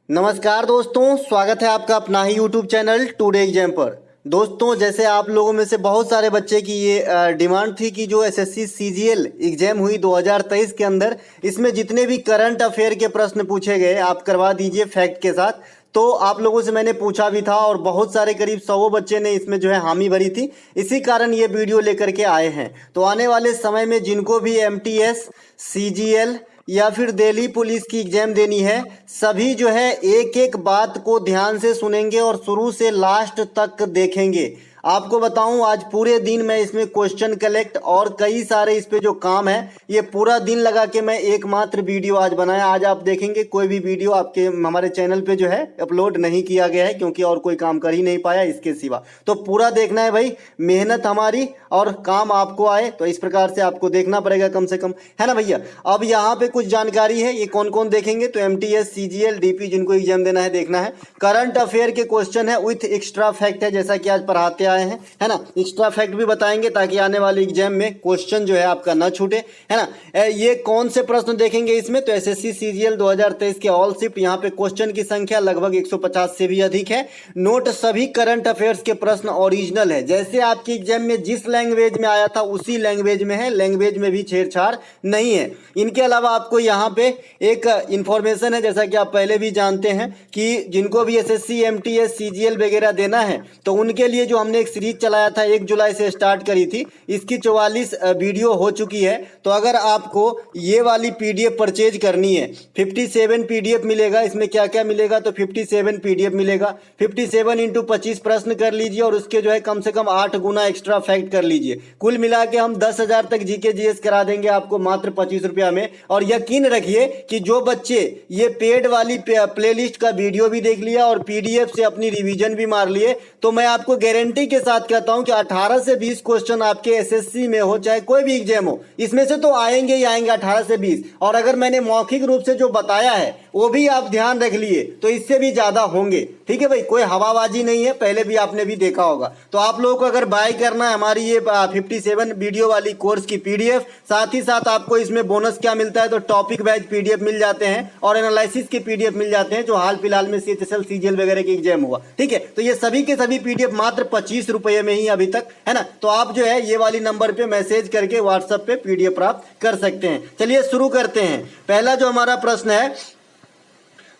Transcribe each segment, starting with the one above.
नमस्कार दोस्तों, स्वागत है आपका अपना ही यूट्यूब चैनल टुडे एग्जाम पर। दोस्तों, जैसे आप लोगों में से बहुत सारे बच्चे की ये डिमांड थी कि जो एसएससी सीजीएल एग्जाम हुई 2023 के अंदर, इसमें जितने भी करंट अफेयर के प्रश्न पूछे गए आप करवा दीजिए फैक्ट के साथ। तो आप लोगों से मैंने पूछा भी था और बहुत सारे करीब 100 बच्चे ने इसमें जो है हामी भरी थी। इसी कारण ये वीडियो लेकर के आए हैं। तो आने वाले समय में जिनको भी एमटीएस, सीजीएल या फिर दिल्ली पुलिस की एग्जाम देनी है, सभी जो है एक एक बात को ध्यान से सुनेंगे और शुरू से लास्ट तक देखेंगे। आपको बताऊं, आज पूरे दिन मैं इसमें क्वेश्चन कलेक्ट और कई सारे इस पे जो काम है, ये पूरा दिन लगा के मैं एकमात्र वीडियो आज बनाया। आज आप देखेंगे कोई भी वीडियो आपके हमारे चैनल पे जो है अपलोड नहीं किया गया है, क्योंकि और कोई काम कर ही नहीं पाया इसके सिवा। तो पूरा देखना है भाई, मेहनत हमारी और काम आपको आए, तो इस प्रकार से आपको देखना पड़ेगा कम से कम, है ना भैया। अब यहाँ पे कुछ जानकारी है, ये कौन कौन देखेंगे तो एमटीएस, सीजीएल, डीपी जिनको एग्जाम देना है देखना है। करंट अफेयर के क्वेश्चन है विथ एक्स्ट्रा फैक्ट है, जैसा कि आज पढ़ाते आए हैं, है ना। एक्स्ट्रा फैक्ट भी बताएंगे ताकि आने वाले एग्जाम में क्वेश्चन जो है आपका ना छूटे, है ना। ये कौन से प्रश्न देखेंगे इसमें तो एसएससी सीजीएल 2023 के ऑल शिफ्ट, यहाँ पे क्वेश्चन की संख्या लगभग 150 से भी अधिक है। नोट, सभी करंट अफेयर्स के प्रश्न ओरिजिनल है, जैसे आपके एग्जाम में जिस लैंग्वेज में आया था उसी लैंग्वेज में है, लैंग्वेज में भी छेड़छाड़ नहीं है। इनके अलावा आपको यहाँ पे एक इंफॉर्मेशन है, जैसा कि आप पहले भी जानते हैं कि जिनको भी एसएससी, एमटीएस, सीजीएल वगैरह देना है तो उनके लिए जो हमने एक सीरीज चलाया था 1 जुलाई से स्टार्ट करी थी, इसकी 44 वीडियो हो चुकी है। तो अगर आपको ये वाली पीडीएफ परचेज करनी है, 57 पीडीएफ मिलेगा। इसमें क्या क्या मिलेगा तो 57 पीडीएफ मिलेगा। 57 इंटू 25 प्रश्न कर लीजिए और उसके जो है कम से कम 8 गुना एक्स्ट्रा फैक्ट कर लीजिए। कुल मिला के हम 10,000 तक जीके जीएस करा देंगे आपको मात्र 25 रुपया में। और यकीन रखिए कि जो बच्चे ये पेड वाली प्लेलिस्ट का वीडियो भी देख लिया और पीडीएफ से अपनी रिवीजन भी मार लिए, तो मैं आपको गारंटी के साथ कहता हूं कि 18 से 20 क्वेश्चन आपके एसएससी में हो चाहे कोई भी एग्जाम हो, इसमें से तो आएंगे ही आएंगे 18 से 20। और अगर मैंने मौखिक रूप से जो बताया है वो भी आप ध्यान रख लिए तो इससे भी ज्यादा होंगे। ठीक है भाई, कोई हवाबाजी नहीं है, पहले भी आपने भी देखा होगा। तो आप लोगों को अगर बाय करना है हमारी ये 57 वीडियो वाली कोर्स की पीडीएफ, साथ ही साथ आपको इसमें बोनस क्या मिलता है तो टॉपिक वाइज पीडीएफ मिल जाते हैं और एनालिसिस के पीडीएफ मिल जाते हैं जो हाल फिलहाल में सीएचएसएल, सीजीएल वगैरह के एग्जाम हुआ। ठीक है, तो ये सभी के सभी पीडीएफ मात्र 25 रुपए में ही अभी तक, है ना। तो आप जो है ये वाली नंबर पे मैसेज करके व्हाट्सएप पे पीडीएफ प्राप्त कर सकते हैं। चलिए शुरू करते हैं। पहला जो हमारा प्रश्न है,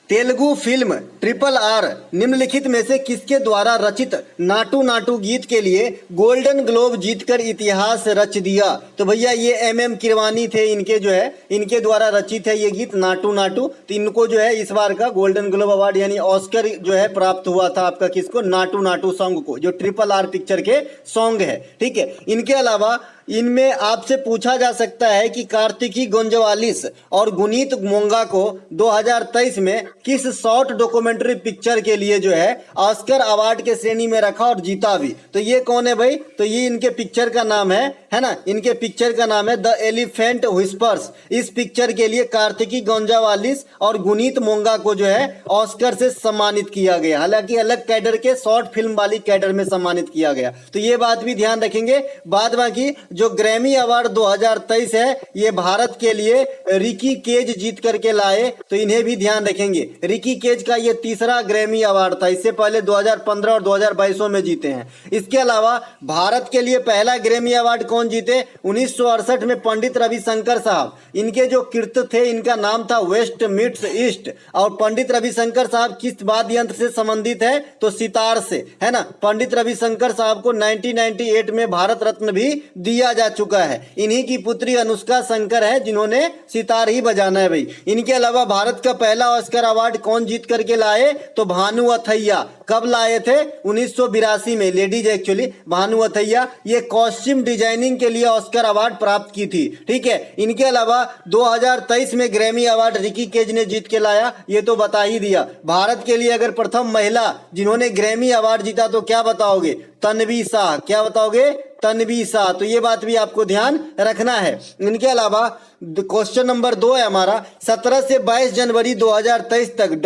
तेलुगु फिल्म RRR निम्नलिखित में से किसके द्वारा रचित नाटू नाटू गीत के लिए गोल्डन ग्लोब जीतकर इतिहास रच दिया। तो भैया ये MM किरवानी थे, इनके जो है इनके द्वारा रचित है ये गीत नाटू नाटू। तो इनको जो है इस बार का गोल्डन ग्लोब अवार्ड यानी ऑस्कर जो है प्राप्त हुआ था आपका किसको, नाटू नाटू सॉन्ग को, जो RRR पिक्चर के सॉन्ग है। ठीक है, इनके अलावा इनमें आपसे पूछा जा सकता है कि कार्तिकी गोंजवालिस और गुनीत मोंगा को 2023 में किस शॉर्ट डॉक्यूमेंट्री पिक्चर के लिए जो है ऑस्कर अवार्ड के श्रेणी में रखा और जीता भी। तो ये कौन है भाई, तो ये इनके पिक्चर का नाम है ना, इनके पिक्चर का नाम है द एलिफेंट व्हिस्पर्स। इस पिक्चर के लिए कार्तिकी गोंजावालिस और गुनीत मोंगा को जो है ऑस्कर से सम्मानित किया गया, हालांकि अलग कैडर के शॉर्ट फिल्म वाली कैडर में सम्मानित किया गया। तो ये बात भी ध्यान रखेंगे। बाद बाकी जो ग्रैमी अवार्ड 2023 है ये भारत के लिए रिकी केज जीत करके लाए, तो इन्हें भी ध्यान रखेंगे। रिकी केज का ये तीसरा ग्रैमी अवार्ड था, इससे पहले 2015 और 2022 में जीते हैं। इसके अलावा भारत के लिए पहला ग्रैमी अवार्ड कौन जीते, 1968 में पंडित रविशंकर साहब। इनके जो कीर्त थे इनका नाम था वेस्ट मीट्स ईस्ट। और पंडित रविशंकर साहब किस वाद्य यंत्र से संबंधित है तो सितार से, है ना। पंडित रविशंकर साहब को 1998 में भारत रत्न भी दिया जा चुका है। इन्हीं की पुत्री अनुष्का शंकर है जिन्होंने सितार ही बजाना है भाई। इनके अलावा भारत का पहला ऑस्कर अवार्ड कौन जीत करके लाए तो भानु अथैया। कब लाए थे 1982 में, लेडीज एक्चुअली, भानु अथैया ये कॉस्ट्यूम डिजाइनिंग के लिए ऑस्कर अवार्ड प्राप्त की थी। ठीक है, इनके अलावा 2023 में ग्रैमी अवार्ड रिकी केज ने जीत के लाया, ये तो बता ही दिया। भारत के लिए अगर प्रथम महिला जिन्होंने ग्रैमी अवार्ड जीता तो क्या बताओगे, तन्वी शाह। क्या बताओगे, तन्वी शाह। तो ये बात भी आपको ध्यान रखना है। इनके अलावा क्वेश्चन नंबर 2 है हमारा, 17 से 22 जनवरी 2023 तक ...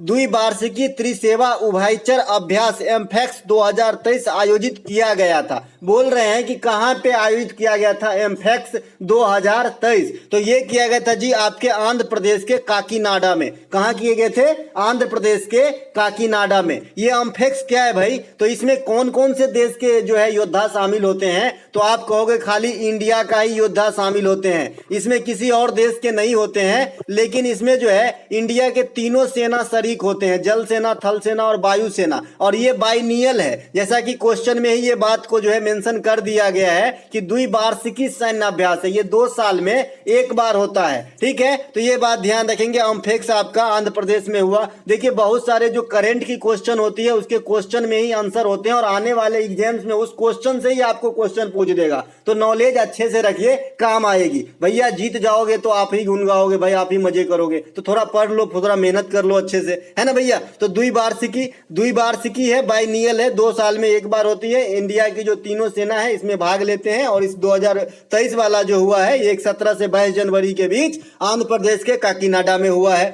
द्विवार्षिकी त्रिसेवा उभयचर अभ्यास एमफैक्स 2023 आयोजित किया गया था। बोल रहे हैं कि कहाँ पे आयोजित किया गया था एमफेक्स 2023। तो ये किया गया था जी आपके आंध्र प्रदेश के काकीनाडा में। कहाँ किए गए थे? आंध्र प्रदेश के काकीनाडा में। ये एमफेक्स क्या है भाई? तो इसमें कौन कौन से देश के जो है योद्धा शामिल होते हैं? तो आप कहोगे खाली इंडिया का ही योद्धा शामिल होते हैं, इसमें किसी और देश के नहीं होते हैं। लेकिन इसमें जो है इंडिया के तीनों सेना शरीक होते हैं, जल सेना, थल सेना और वायु सेना। और ये बाइनियल है, जैसा कि क्वेश्चन में ही ये बात को जो है मेंशन कर दिया गया है कि द्विवार्षिकी सैन्य अभ्यास है, ये 2 साल में एक बार होता है। ठीक है, तो ये बात ध्यान रखेंगे। एमफेक्स आपका आंध्र प्रदेश में हुआ। देखिए बहुत सारे जो करंट की क्वेश्चन होती है उसके क्वेश्चन में ही आंसर होते हैं, और आने वाले एग्जाम्स में उस क्वेश्चन से ही आपको क्वेश्चन पूछ देगा। तो नॉलेज अच्छे से रखिए, काम आएगी। भैया जीत जाओगे तो आप ही गुन गाओगे भाई, आप ही मजे करोगे। तो थोड़ा पढ़ लो, थोड़ा मेहनत कर लो अच्छे से, है ना भैया। तो द्विवार्षिकी है, बाइनियल है, 2 साल में एक बार होती है। इंडिया की जो तीनों सेना है इसमें भाग लेते हैं। और इस 2023 वाला जो हुआ है ये 17 से 22 जनवरी के बीच आंध्र प्रदेश के काकीनाडा में हुआ है।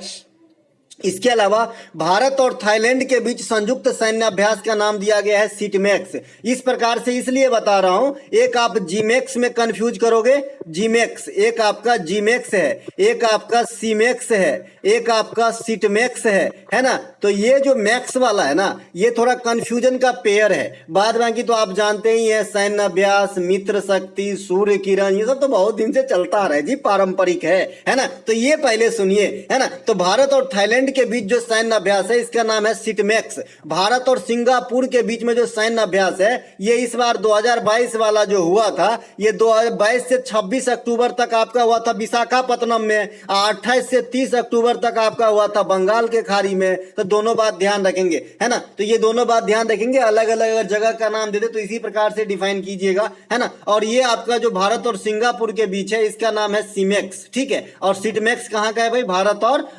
इसके अलावा भारत और थाईलैंड के बीच संयुक्त सैन्य अभ्यास का नाम दिया गया है सीटमैक्स। इस प्रकार से इसलिए बता रहा हूं, एक आप जीमैक्स में कंफ्यूज करोगे, जीमैक्स एक आपका जीमैक्स है, एक आपका सीमैक्स है, एक आपका सीटमैक्स है ना। तो ये जो मैक्स वाला है ना, ये थोड़ा कंफ्यूजन का पेयर है। बाद बाकी तो आप जानते ही हैं, सैन्य अभ्यास, मित्र शक्ति, सूर्य किरण, ये सब तो बहुत दिन से चलता आ रहा है जी, पारंपरिक है ना। तो ये पहले सुनिए, है ना। तो भारत और थाईलैंड के बीच जो सैन्य अभ्यास है इसका नाम है सीटमैक्स। भारत और सिंगापुर के बीच में जो सैन्य अभ्यास है ये इस बार 2022 वाला जो हुआ था, ये 2022 से 26 अक्टूबर तक आपका हुआ था विशाखापत्तनम में, 28 से 30 अक्टूबर तक आपका हुआ था बंगाल के खाड़ी में। तो दोनों बात ध्यान रखेंगे, है ना। तो ये दोनों बात ध्यान रखेंगे, अलग अलग अगर जगह का नाम दे दे तो इसी प्रकार से डिफाइन कीजिएगा, है ना। और ये आपका जो भारत और सिंगापुर के बीच है इसका नाम है सीमैक्स, ठीक है। और सीटमैक्स कहाँ का है भाई? भारत और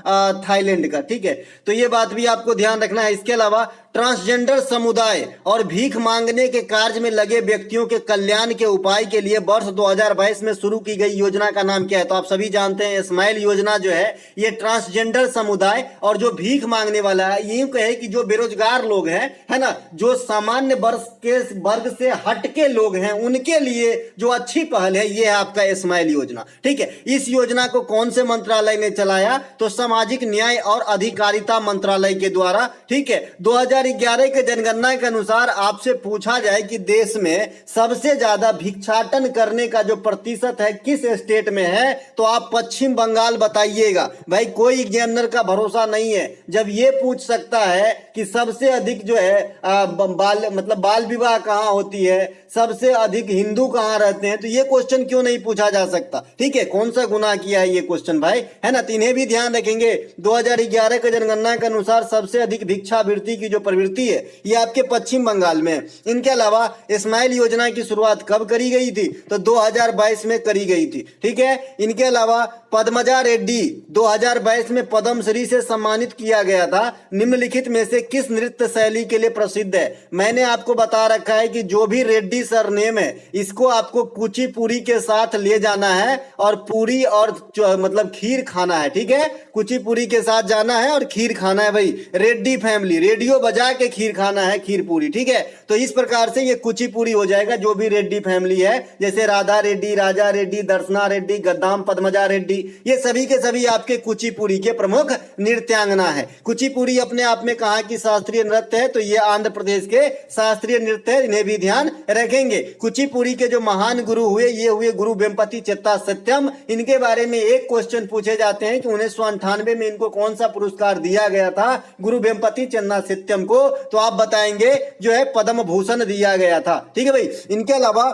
थाईलैंड का, ठीक है। तो ये बात भी आपको ध्यान रखना है। इसके अलावा ट्रांसजेंडर समुदाय और भीख मांगने के कार्य में लगे व्यक्तियों के कल्याण के उपाय के लिए वर्ष 2022 में शुरू की गई योजना का नाम क्या है? तो आप सभी जानते हैं स्माइल योजना जो है ये ट्रांसजेंडर समुदाय और जो भीख मांगने वाला है, ये कहे कि जो बेरोजगार लोग हैं, है ना, जो सामान्य वर्ग से हटके लोग हैं, उनके लिए जो अच्छी पहल है ये है आपका स्माइल योजना, ठीक है। इस योजना को कौन से मंत्रालय ने चलाया? तो सामाजिक न्याय और अधिकारिता मंत्रालय के द्वारा, ठीक है। 2011 के जनगणना के अनुसार आपसे पूछा जाए कि देश में सबसे ज्यादा भिक्षाटन करने का जो प्रतिशत है किस स्टेट में है, तो आप पश्चिम बंगाल बताइएगा। भाई कोई एग्जामिनर का भरोसा नहीं है, जब ये पूछ सकता है कि सबसे अधिक जो है बाल विवाह कहाँ होती है, सबसे अधिक हिंदू कहाँ रहते हैं, तो ये क्वेश्चन क्यों नहीं पूछा जा सकता? ठीक है, कौन सा गुनाह किया है ये क्वेश्चन भाई, है ना। तो इन्हें भी ध्यान रखेंगे। 2011 के जनगणना के अनुसार सबसे अधिक भिक्षावृत्ति की जो प्रवृत्ति है ये आपके पश्चिम बंगाल में है। इनके अलावा स्माइल योजना की शुरुआत कब करी गई थी? तो 2022 में करी गई थी, ठीक है। इनके अलावा पद्मजा रेड्डी 2022 में पद्मश्री से सम्मानित किया गया था। निम्नलिखित में से किस नृत्य शैली के लिए प्रसिद्ध है? मैंने आपको बता रखा है कि जो भी रेड्डी सरनेम है इसको आपको कुचिपुड़ी के साथ ले जाना है और पूरी और मतलब खीर खाना है, ठीक है। कुचिपुड़ी के साथ जाना है और खीर खाना है भाई। रेड्डी फैमिली, रेडियो बजा के खीर खाना है, खीर पूरी, ठीक है। तो इस प्रकार से ये कुचिपुड़ी हो जाएगा जो भी रेड्डी फैमिली है, जैसे राधा रेड्डी, राजा रेड्डी, दर्शना रेड्डी, गद्दाम पद्मजा रेड्डी, ये सभी के सभी आपके कुचिपुड़ी के प्रमुख नृत्यांगना है। कुचिपुड़ी अपने आप में कहाँ की शास्त्रीय नृत्य है? तो ये आंध्र प्रदेश के शास्त्रीय नृत्य है, इन्हें भी ध्यान रखेंगे। कुचिपुड़ी के जो महान गुरु हुए ये हुए गुरु वेम्पति चित्ता सत्यम। इनके बारे में एक क्वेश्चन पूछे जाते हैं कि 1998 में इनको कौन सा पुरस्कार दिया गया था गुरु वेम्पति चिन्ना सत्यम को? तो आप बताएंगे जो है पद्म भूषण दिया गया था, ठीक है भाई। इनके अलावा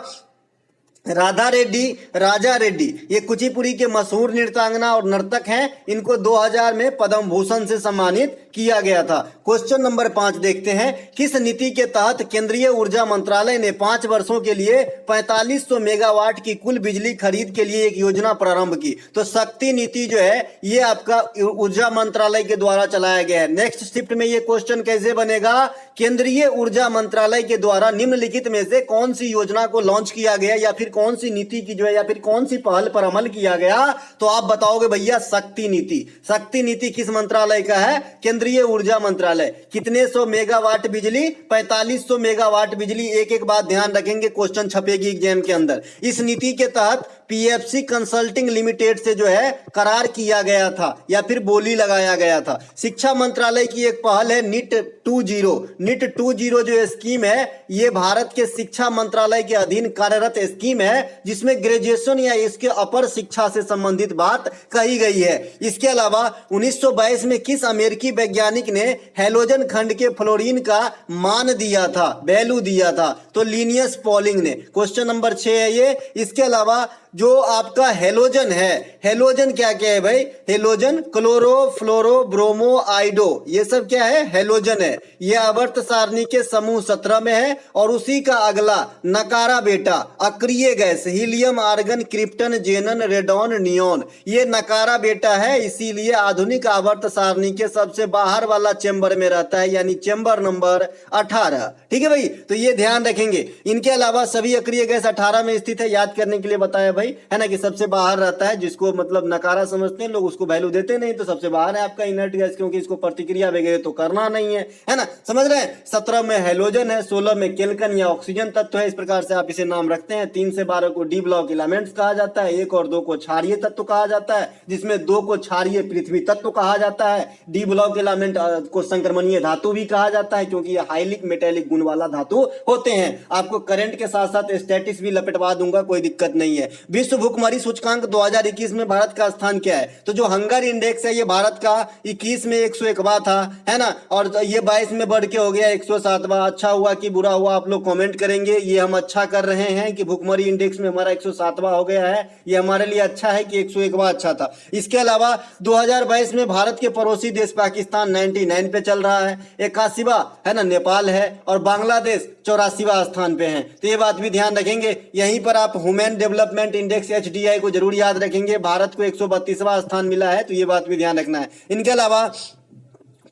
राधा रेड्डी, राजा रेड्डी, ये कुचिपुड़ी के मशहूर नृत्यांगना और नर्तक हैं। इनको 2000 में पद्म भूषण से सम्मानित किया गया था। क्वेश्चन नंबर 5 देखते हैं। किस नीति के तहत केंद्रीय ऊर्जा मंत्रालय ने 5 वर्षों के लिए 4500 मेगावाट की कुल बिजली खरीद के लिए एक योजना प्रारंभ की? तो शक्ति नीति जो है ये आपका ऊर्जा मंत्रालय के द्वारा चलाया गया है। नेक्स्ट शिफ्ट में ये क्वेश्चन कैसे बनेगा? केंद्रीय ऊर्जा मंत्रालय के द्वारा निम्नलिखित में से कौन सी योजना को लॉन्च किया गया या फिर कौन सी नीति की जो है या फिर कौन सी पहल पर अमल किया गया, तो आप बताओगे भैया शक्ति नीति। शक्ति नीति किस मंत्रालय का है? केंद्रीय ऊर्जा मंत्रालय। कितने सौ मेगावाट बिजली? 4500 मेगावाट बिजली। एक एक बात ध्यान रखेंगे, क्वेश्चन छपेगी एग्जाम के अंदर। इस नीति के तहत पीएफसी कंसल्टिंग लिमिटेड से जो है करार किया गया था या फिर बोली लगाया गया था। शिक्षा मंत्रालय की एक पहल है नीट 20। नीट 20 जो स्कीम है ये भारत के शिक्षा मंत्रालय के अधीन कार्यरत स्कीम है, जिसमें ग्रेजुएशन या इसके अपर शिक्षा से संबंधित बात कही गई है। इसके अलावा 1922 में किस अमेरिकी वैज्ञानिक ने हैलोजन खंड के फ्लोरीन का मान दिया था, वैल्यू दिया था? तो लिनियस पॉलिंग ने। क्वेश्चन नंबर 6 है ये। इसके अलावा जो आपका हेलोजन है, हेलोजन क्या क्या है भाई? हेलोजन क्लोरो फ्लोरो ब्रोमो आइडो, ये सब क्या है? हेलोजन है। ये आवर्त सारणी के समूह 17 में है। और उसी का अगला नकारा बेटा अक्रिय gas helium argon krypton जेनन radon neon, ये नकारा बेटा है, इसीलिए आधुनिक आवर्त सारणी के सबसे बाहर वाला चेंबर में रहता है, यानी चेंबर नंबर 18। ठीक है भाई, तो ये ध्यान रखेंगे। इनके अलावा सभी अक्रिय गैस 18 में स्थित है, याद करने के लिए बताया भाई, है ना, कि सबसे बाहर रहता है, जिसको मतलब नकारा समझते हैं लोग उसको वैल्यू देते नहीं, तो सबसे बाहर है आपका इनर्ट गैस, क्योंकि इसको प्रतिक्रिया वगैरह तो करना नहीं है ना, समझ रहे हैं। 17 में हेलोजन है, 16 में केल्कन या ऑक्सीजन तत्व है, इस प्रकार से आप इसे नाम रखते हैं। 3 से 12 को डी ब्लॉक एलिमेंट्स कहा जाता है, 1 और 2 को क्षारीय तत्व कहा जाता है, जिसमें 2 को क्षारीय पृथ्वी तत्व कहा जाता है। डी ब्लॉक एलिमेंट को संक्रमणीय धातु भी कहा जाता है, क्योंकि ये हाइलिक मेटेलिक गुण वाला धातु होते हैं। आपको करंट के साथ साथ स्टैटिक्स भी लपेटवा दूंगा, कोई दिक्कत नहीं है। विश्व भूखमरी सूचकांक 2021 में भारत का स्थान क्या है? तो जो हंगर इंडेक्स है ये भारत का 21 में 101वां था, है ना, और ये 22 में बढ़ के हो गया 107वां। अच्छा हुआ कि बुरा हुआ, आप लोग कमेंट करेंगे। ये हम अच्छा कर रहे हैं कि भूखमरी इंडेक्स में हमारा 107वां हो गया है, ये हमारे लिए अच्छा है कि 101वां अच्छा था। इसके अलावा 2022 में भारत के पड़ोसी देश पाकिस्तान 99 पे चल रहा है, 81वां है ना नेपाल है, और बांग्लादेश 84वां स्थान पे है। तो ये बात भी ध्यान रखेंगे। यहीं पर आप ह्यूमन डेवलपमेंट इंडेक्स HDI को जरूर याद रखेंगे, भारत को 132वां स्थान मिला है, तो ये बात भी ध्यान रखना है। इनके अलावा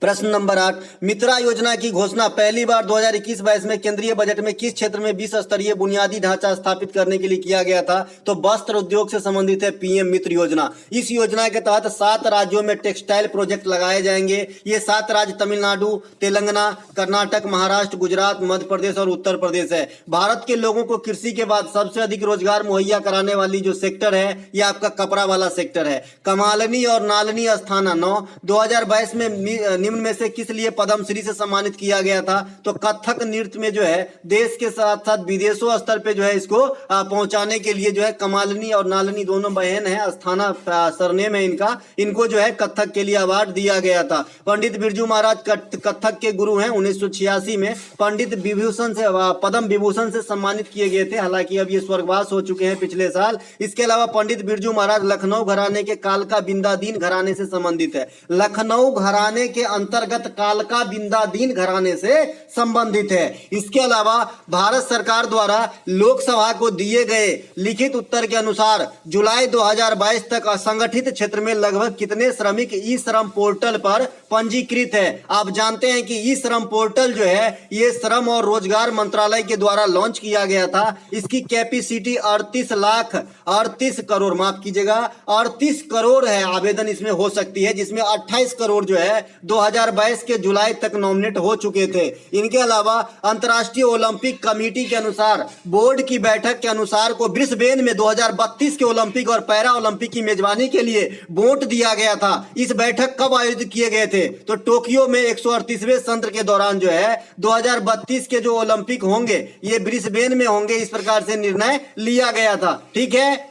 प्रश्न नंबर 8, मित्रा योजना की घोषणा पहली बार 2021-22 में केंद्रीय बजट में किस क्षेत्र में 20 स्तरीय बुनियादी ढांचा स्थापित करने के लिए किया गया था? तो वस्त्र उद्योग से संबंधित है पीएम मित्र योजना। इस योजना के तहत 7 राज्यों में टेक्सटाइल प्रोजेक्ट लगाए जाएंगे। ये 7 राज्य तमिलनाडु, तेलंगाना, कर्नाटक, महाराष्ट्र, गुजरात, मध्य प्रदेश और उत्तर प्रदेश है। भारत के लोगों को कृषि के बाद सबसे अधिक रोजगार मुहैया कराने वाली जो सेक्टर है ये आपका कपड़ा वाला सेक्टर है। कमालनी और नालनी अस्थाना 9, 2022 में निम्न में से किस लिए पद्मश्री से सम्मानित किया गया था? तो कथक नृत्य में जो है देश के साथ साथ विदेशों स्तर पे जो है इसको पहुंचाने के लिए जो है कमालनी और नालनी दोनों बहन है, अस्थाना सरनेम है इनका, इनको जो है कथक के लिए अवार्ड दिया गया था। पंडित बिरजू महाराज कथक के गुरु हैं। 1986 में पंडित विभूषण से पद्म विभूषण से सम्मानित किए गए थे, हालांकि अब ये स्वर्गवास हो चुके हैं पिछले साल। इसके अलावा पंडित बिरजू महाराज लखनऊ घराने के कालका बिंदादीन घराने से संबंधित है। लखनऊ घराने के अंतर्गत कालका बिंदादीन घराने से संबंधित है। इसके अलावा भारत सरकार द्वारा लोकसभा को दिए गए लिखित उत्तर के अनुसार जुलाई 2022 तक असंगठित क्षेत्र में लगभग कितने श्रमिक ई श्रम पोर्टल पर पंजीकृत है? आप जानते हैं कि ई श्रम पोर्टल जो है ये श्रम और रोजगार मंत्रालय के द्वारा लॉन्च किया गया था। इसकी कैपेसिटी 38 करोड़, माफ कीजिएगा 38 करोड़ है आवेदन इसमें हो सकती है, जिसमें 28 करोड़ जो है 2022 के जुलाई तक नॉमिनेट हो चुके थे। इनके अलावा अंतर्राष्ट्रीय ओलंपिक कमेटी के अनुसार बोर्ड की बैठक के अनुसार को ब्रिस्बेन में 2032 के ओलंपिक और पैरा ओलंपिक की मेजबानी के लिए वोट दिया गया था। इस बैठक कब आयोजित किए गए थे? तो टोक्यो में 138वें सत्र के दौरान जो है 2032 के जो ओलंपिक होंगे ये ब्रिस्बेन में होंगे, इस प्रकार से निर्णय लिया गया था। ठीक है,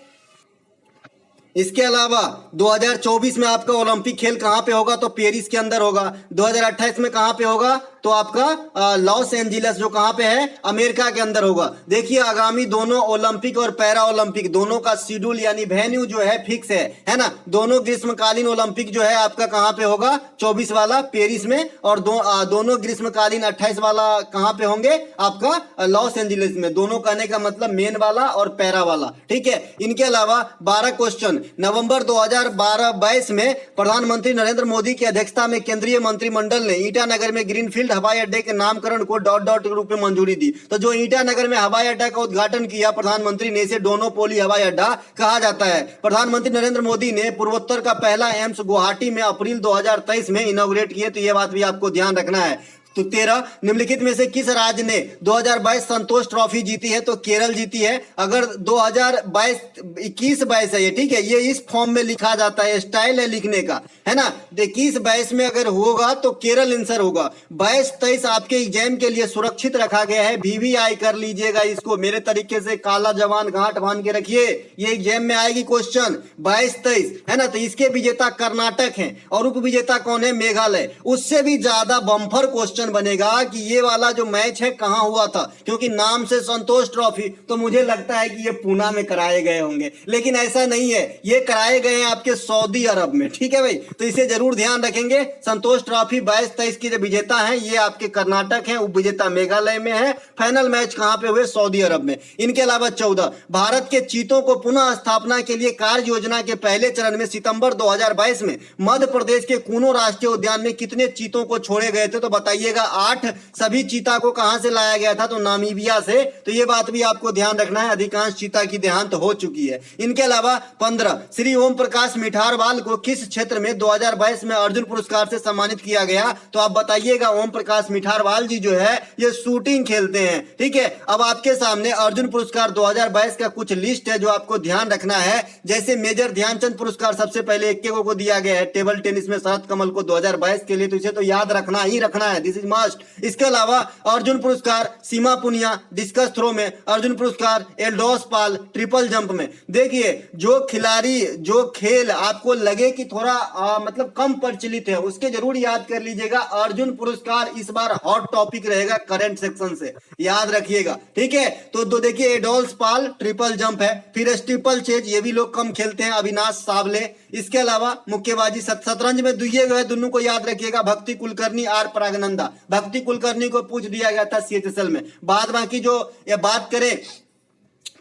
इसके अलावा 2024 में आपका ओलंपिक खेल कहां पे होगा? तो पेरिस के अंदर होगा। 2028 में कहां पे होगा? तो आपका लॉस एंजिलस जो कहां पे है? अमेरिका के अंदर होगा। देखिए आगामी दोनों ओलंपिक और पैरा ओलंपिक दोनों का शेड्यूल यानी वेन्यू जो है फिक्स है ना। दोनों ग्रीष्मकालीन ओलंपिक जो है आपका कहां पे होगा? 24 वाला पेरिस में, और दोनों ग्रीष्मकालीन 28 वाला कहां पे होंगे? आपका लॉस एंजिलस में। दोनों कहने का मतलब मेन वाला और पैरा वाला। ठीक है, इनके अलावा 12 क्वेश्चन। नवंबर 2022 में प्रधानमंत्री नरेंद्र मोदी की अध्यक्षता में केंद्रीय मंत्रिमंडल ने ईटानगर में ग्रीनफील्ड फील्ड हवाई अड्डे के नामकरण को डॉट डॉट के रूप में मंजूरी दी। तो जो ईटानगर में हवाई अड्डा का उद्घाटन किया प्रधानमंत्री ने, इसे डोनोपोली हवाई अड्डा कहा जाता है। प्रधानमंत्री नरेंद्र मोदी ने पूर्वोत्तर का पहला एम्स गुवाहाटी में अप्रैल 2023 में इनॉग्रेट किए। तो यह बात भी आपको ध्यान रखना है। तो 13 निम्नलिखित में से किस राज्य ने 2022 संतोष ट्रॉफी जीती है? तो केरल जीती है। अगर 2022 है ये, ठीक है, ये इस फॉर्म में लिखा जाता है, स्टाइल है लिखने का, है ना। 21-22 में अगर होगा तो केरल आंसर होगा। 22-23 आपके एग्जाम के लिए सुरक्षित रखा गया है, वीवीआई कर लीजिएगा इसको मेरे तरीके से, काला जवान गांठ बांध के रखिए, ये एग्जाम में आएगी क्वेश्चन 22-23, है ना। तो इसके विजेता कर्नाटक है और उप विजेता कौन है? मेघालय। उससे भी ज्यादा बम्पर क्वेश्चन बनेगा कि ये वाला जो मैच है कहां हुआ था, क्योंकि नाम से संतोष ट्रॉफी, तो मुझे लगता है कि ये पूना में कराए गए होंगे, लेकिन ऐसा नहीं है, ये कराए गए हैं आपके सऊदी अरब में, ठीक है भाई। तो इसे जरूर ध्यान रखेंगे। संतोष ट्रॉफी 22-23 के जो विजेता हैं ये आपके कर्नाटक हैं, उप विजेता मेघालय में है। फाइनल मैच कहां पे हुए? सऊदी अरब में। इनके अलावा 14 भारत के चीतों को पुनः स्थापना के लिए कार्य योजना के पहले चरण में सितंबर 2022 में मध्य प्रदेश के कूनो राष्ट्रीय उद्यान में कितने चीतों को छोड़े गए थे? तो बताइए 8। सभी चीता को कहां से लाया गया था? तो नामीबिया से। तो ये बात भी आपको ध्यान रखना है, अधिकांश चीता की देहांत हो चुकी है। इनके अलावा 15 श्री ओम प्रकाश मिठारवाल को किस क्षेत्र में 2022 में अर्जुन पुरस्कार से सम्मानित किया गया? तो आप बताइएगा। ओम प्रकाश मिठारवाल जी जो है ये शूटिंग खेलते हैं, ठीक है। अब आपके सामने अर्जुन पुरस्कार 2022 का कुछ लिस्ट है जो आपको ध्यान रखना है। जैसे मेजर ध्यानचंद पुरस्कार सबसे पहले इक्के को दिया गया है टेबल टेनिस में शरद कमल को 2022 के लिए, तो इसे तो याद रखना ही रखना है, दिस इज मस्ट। इसके अलावा अर्जुन पुरस्कार सीमा पुनिया डिस्कस थ्रो में, अर्जुन पुरस्कार एल्डोस पाल ट्रिपल जंप में। देखिए जो खिलाड़ी जो खेल आपको लगे कि थोड़ा मतलब कम प्रचलित है उसके जरूर याद कर लीजिएगा। अर्जुन पुरस्कार इस बार हॉट टॉपिक रहेगा करंट सेक्शन से, याद रखिएगा, ठीक है। तो देखिए एडोल्स पाल ट्रिपल जंप है, फिर स्टीपल चेज ये भी लोग कम खेलते हैं, अविनाश सावले। इसके अलावा मुक्केबाजी शतरंज में दुइये गए, दोनों को याद रखिएगा, भक्ति कुलकर्णी आर प्रागनंदा। भक्ति कुलकर्णी को पूछ दिया गया था सीएचएसएल में। बाद बाकी जो ये बात करें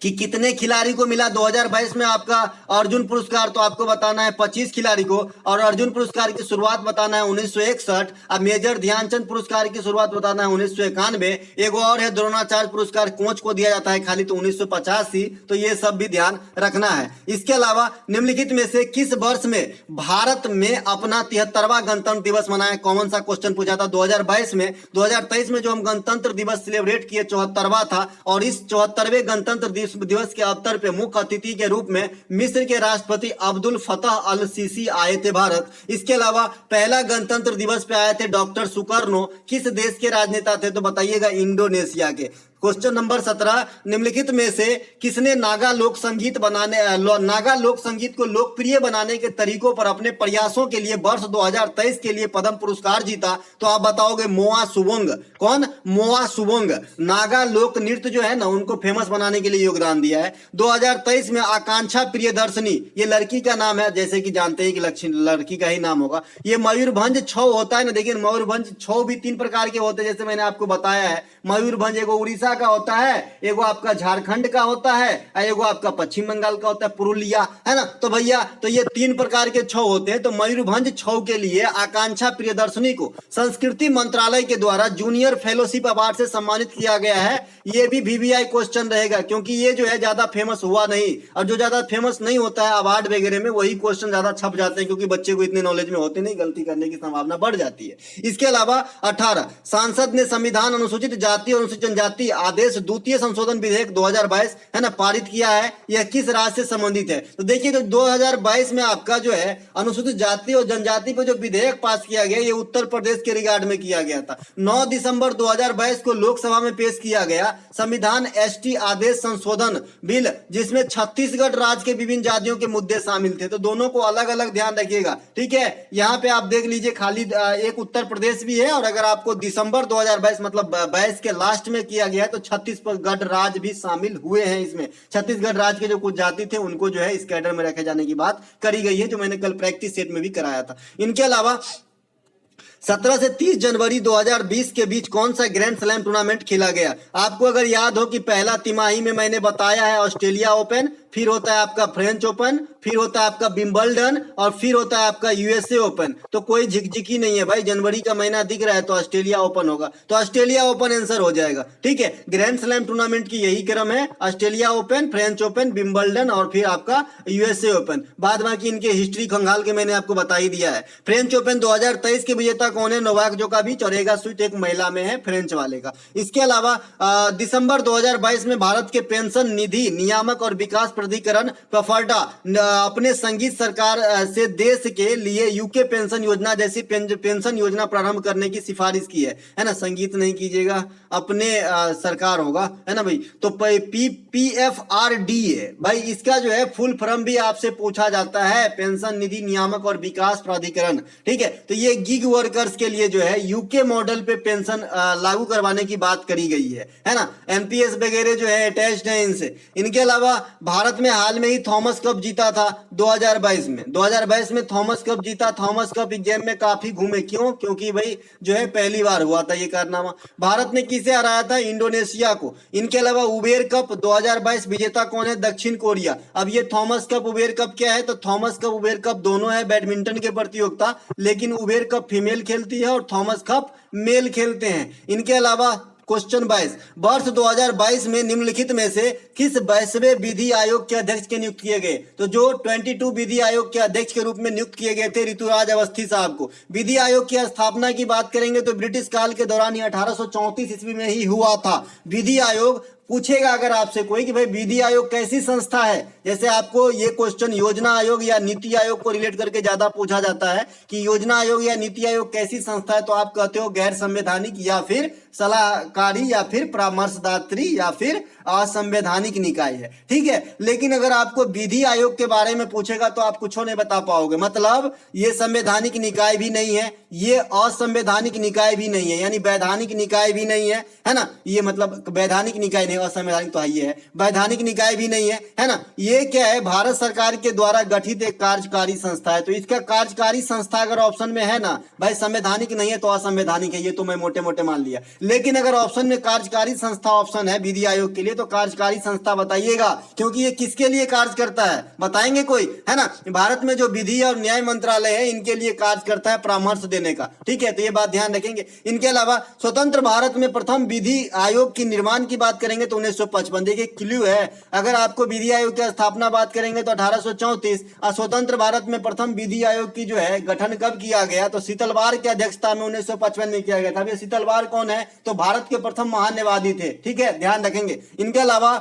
कि कितने खिलाड़ी को मिला 2022 में आपका अर्जुन पुरस्कार, तो आपको बताना है 25 खिलाड़ी को। और अर्जुन पुरस्कार की शुरुआत बताना है 1961। अब मेजर ध्यानचंद पुरस्कार की शुरुआत बताना है 1991। एगो और है द्रोणाचार्य पुरस्कार कोच को दिया जाता है खाली, तो 1985। तो ये सब भी ध्यान रखना है। इसके अलावा निम्नलिखित में से किस वर्ष में भारत में अपना 73वां गणतंत्र दिवस मनाया? कॉमन सा क्वेश्चन पूछा था 2022 में। 2023 में जो हम गणतंत्र दिवस सेलिब्रेट किए 74वां था, और इस 74वें गणतंत्र दिवस के अवसर पे मुख्य अतिथि के रूप में मिस्र के राष्ट्रपति अब्दुल फतह अल सीसी आए थे भारत। इसके अलावा पहला गणतंत्र दिवस पे आए थे डॉक्टर सुकर्नो, किस देश के राजनेता थे? तो बताइएगा इंडोनेशिया के। क्वेश्चन नंबर 17 निम्नलिखित में से किसने नागा लोक संगीत को लोकप्रिय बनाने के तरीकों पर अपने प्रयासों के लिए वर्ष 2023 के लिए पद्म पुरस्कार जीता? तो आप बताओगे मोआ सुबोंग। कौन? मोआ सुबोंग। नागा लोक नृत्य जो है ना उनको फेमस बनाने के लिए योगदान दिया है। 2023 में आकांक्षा प्रियदर्शनी, ये लड़की का नाम है, जैसे कि जानते हैं कि लड़की का ही नाम होगा। ये मयूरभंज छौ होता है ना, देखिए मयूरभंज छौ भी 3 प्रकार के होते हैं, जैसे मैंने आपको बताया है। मयूरभंज एगो उड़ीसा का होता है, एगो आपका झारखंड का होता है, एगो आपका पश्चिम बंगाल का होता है, पुरुलिया, है ना। तो भैया तो ये 3 प्रकार के छौ होते हैं। तो मयूरभंज छौ के लिए आकांक्षा प्रियदर्शनी को संस्कृति मंत्रालय के द्वारा जूनियर फेलोशिप अवार्ड से सम्मानित किया गया है। ये भी वीवीआई क्वेश्चन रहेगा, क्योंकि ये जो है ज्यादा फेमस हुआ नहीं, और जो ज्यादा फेमस नहीं होता है अवार्ड वगैरह में वही क्वेश्चन ज्यादा छप जाते हैं, क्योंकि बच्चे को इतने नॉलेज में होते नहीं, गलती करने की संभावना बढ़ जाती है। इसके अलावा 18 संसद ने संविधान अनुसूचित जाति और अनुसूचित जनजाति आदेश द्वितीय संशोधन विधेयक 2022 है ना पारित किया है। यह किस राज्य से संबंधित है? तो देखिए जो 2022 में आपका जो है अनुसूचित जाति और जनजाति पर जो विधेयक पास किया गया ये उत्तर प्रदेश के रिगार्ड में किया गया था। 9 दिसंबर 2022 को लोकसभा में पेश किया गया संविधान एसटी आदेश संशोधन बिल, जिसमें छत्तीसगढ़ राज्य के विभिन्न जातियों के मुद्दे शामिल थे। तो दोनों को अलग अलग ध्यान रखिएगा, ठीक है। यहाँ पे आप देख लीजिए खाली एक उत्तर प्रदेश भी है, और अगर आपको दिसंबर 2022 मतलब 22 के लास्ट में किया गया है तो छत्तीसगढ़ राज्य भी शामिल हुए हैं इसमें। छत्तीसगढ़ राज्य के जो कुछ जाति थे उनको जो है इस कैडर में रखे जाने की बात करी गई है, जो मैंने कल प्रैक्टिस सेट में भी कराया था। इनके अलावा 17 से 30 जनवरी 2020 के बीच कौन सा ग्रैंड स्लैम टूर्नामेंट खेला गया? आपको अगर याद हो कि पहला तिमाही में मैंने बताया है ऑस्ट्रेलिया ओपन, फिर होता है आपका फ्रेंच ओपन, फिर होता है आपका विंबलडन और फिर होता है आपका यूएसए ओपन। तो कोई झिकझिकी नहीं है भाई, जनवरी का महीना दिख रहा है तो ऑस्ट्रेलिया ओपन होगा, तो ऑस्ट्रेलिया ओपन आंसर हो जाएगा। ठीक है, ग्रैंड स्लैम टूर्नामेंट की यही क्रम है, Australia open, French open, Wimbledon और फिर आपका यूएसए ओपन। बाद बाकी इनके हिस्ट्री खंगाल के मैंने आपको बता ही दिया है। फ्रेंच ओपन 2023 के विजेता कौन है? नोवाक जोकोविच, और एगा स्विट एक महिला में है फ्रेंच वाले का। इसके अलावा दिसंबर 2022 में भारत के पेंशन निधि नियामक और विकास प्राधिकरण पफाडा अपने संघीय सरकार से देश के लिए यूके पेंशन योजना जैसी पेंशन योजना प्रारंभ करने की सिफारिश की है ना। संगीत नहीं कीजिएगा, अपने सरकार होगा, है ना भाई। तो PFRDA भाई, इसका जो है फुल फॉर्म भी आपसे पूछा जाता है, पेंशन निधि नियामक और विकास प्राधिकरण। ठीक है, तो ये गिग वर्कर्स के लिए जो है यूके मॉडल पे पेंशन लागू करवाने की बात करी गई है ना। एनपीएस वगैरह जो है अटैच्ड है इनसे। इनके अलावा भारत में हाल में ही थॉमस कप जीता था 2022 में। 2022 में थॉमस कप जीता। थॉमस कप एग्जाम में काफी घूमे, क्यों? क्योंकि भाई जो है पहली बार हुआ था ये कारनामा। भारत ने किसे हराया था? इंडोनेशिया को। इनके अलावा उबेर कप 2022 विजेता कौन है? दक्षिण कोरिया। अब ये थॉमस कप उबेर कप क्या है? तो थॉमस कप उबेर कप दोनों है बैडमिंटन के प्रतियोगिता, लेकिन उबेर कप फीमेल खेलती है और थॉमस कप मेल खेलते हैं। इनके अलावा क्वेश्चन 22, वर्ष 2022 में निम्नलिखित में से किस 22वें विधि आयोग के अध्यक्ष के नियुक्त किए गए? तो जो 22 विधि आयोग के अध्यक्ष के रूप में नियुक्त किए गए थे ऋतुराज अवस्थी साहब को। विधि आयोग की स्थापना की बात करेंगे तो ब्रिटिश काल के दौरान ही 1834 ईस्वी में ही हुआ था। विधि आयोग पूछेगा अगर आपसे कोई कि भाई विधि आयोग कैसी संस्था है, जैसे आपको ये क्वेश्चन योजना आयोग या नीति आयोग को रिलेट करके ज्यादा पूछा जाता है कि योजना आयोग या नीति आयोग कैसी संस्था है, तो आप कहते हो गैर संवैधानिक या फिर सलाहकारी या फिर परामर्शदात्री या फिर असंवैधानिक निकाय है। ठीक है, लेकिन अगर आपको विधि आयोग के बारे में पूछेगा तो आप कुछ नहीं बता पाओगे। मतलब ये संवैधानिक निकाय भी नहीं है, ये असंवैधानिक निकाय भी नहीं है, यानी वैधानिक निकाय भी नहीं है ना। ये मतलब वैधानिक निकाय नहीं, असंवैधानिक तो ये है, वैधानिक निकाय भी नहीं है ना। ये क्या है? भारत सरकार के द्वारा गठित एक कार्यकारी संस्था है। तो इसका कार्यकारी संस्था अगर ऑप्शन में है ना भाई, संवैधानिक नहीं है तो असंवैधानिक है, ये तो मैं मोटे मोटे मान लिया। लेकिन अगर ऑप्शन में कार्यकारी संस्था ऑप्शन है विधि आयोग के लिए, तो कार्यकारी संस्था बताइएगा, क्योंकि ये किसके लिए कार्य करता है बताएंगे कोई, है ना। भारत में जो विधि और न्याय मंत्रालय है इनके लिए कार्य करता है परामर्श देने का। ठीक है, तो ये बात ध्यान रखेंगे। इनके अलावा स्वतंत्र भारत में प्रथम विधि आयोग की निर्माण की बात करेंगे तो 1955। देखिए क्लू है, अगर आपको विधि आयोग की स्थापना बात करेंगे तो 1834, और स्वतंत्र भारत में प्रथम विधि आयोग की जो है गठन कब किया गया? तो शीतलवार की अध्यक्षता में 1955 में किया गया था। शीतलवार कौन है? तो भारत के प्रथम महान्यायवादी थे। ठीक है, ध्यान रखेंगे। इनके अलावा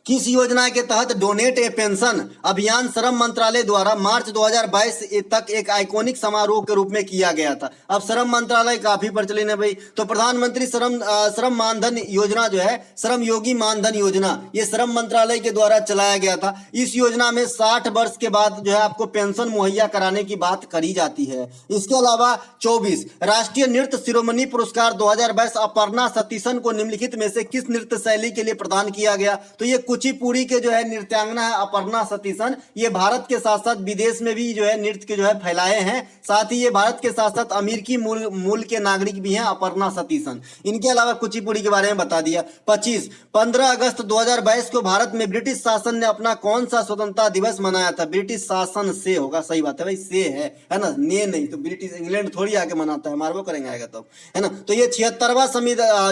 किस योजना के तहत डोनेट ए पेंशन अभियान श्रम मंत्रालय द्वारा मार्च 2022 तक एक आइकॉनिक समारोह के रूप में किया गया था? अब श्रम मंत्रालय काफी प्रचलित है भाई। तो प्रधानमंत्री श्रम मानधन योजना जो है, श्रम योगी मानधन योजना, ये श्रम मंत्रालय के द्वारा चलाया गया था। इस योजना में 60 वर्ष के बाद जो है आपको पेंशन मुहैया कराने की बात करी जाती है। इसके अलावा 24, राष्ट्रीय नृत्य शिरोमणि पुरस्कार 2022 अपर्णा सतीशन को निम्नलिखित में से किस नृत्य शैली के लिए प्रदान किया गया? तो ये कुचिपुड़ी के जो है नृत्यांगना है अपर्णा सतीशन। ये भारत के साथ साथ विदेश में भी जो है नृत्य के जो है फैलाए हैं। साथ ही ये भारत के साथ साथ अमेरिकी मूल के नागरिक भी हैं अपर्णा सतीशन। इनके अलावा कुचिपुड़ी के बारे में बता दिया। 25, 15 अगस्त 2022 को भारत में ब्रिटिश शासन ने अपना कौन सा स्वतंत्रता दिवस मनाया था? ब्रिटिश शासन से होगा, सही बात है भाई, से है ना, ने नहीं। तो ब्रिटिश इंग्लैंड थोड़ी आके मनाता है, मारबो करेंगे आएगा तो, है ना। तो ये 76वां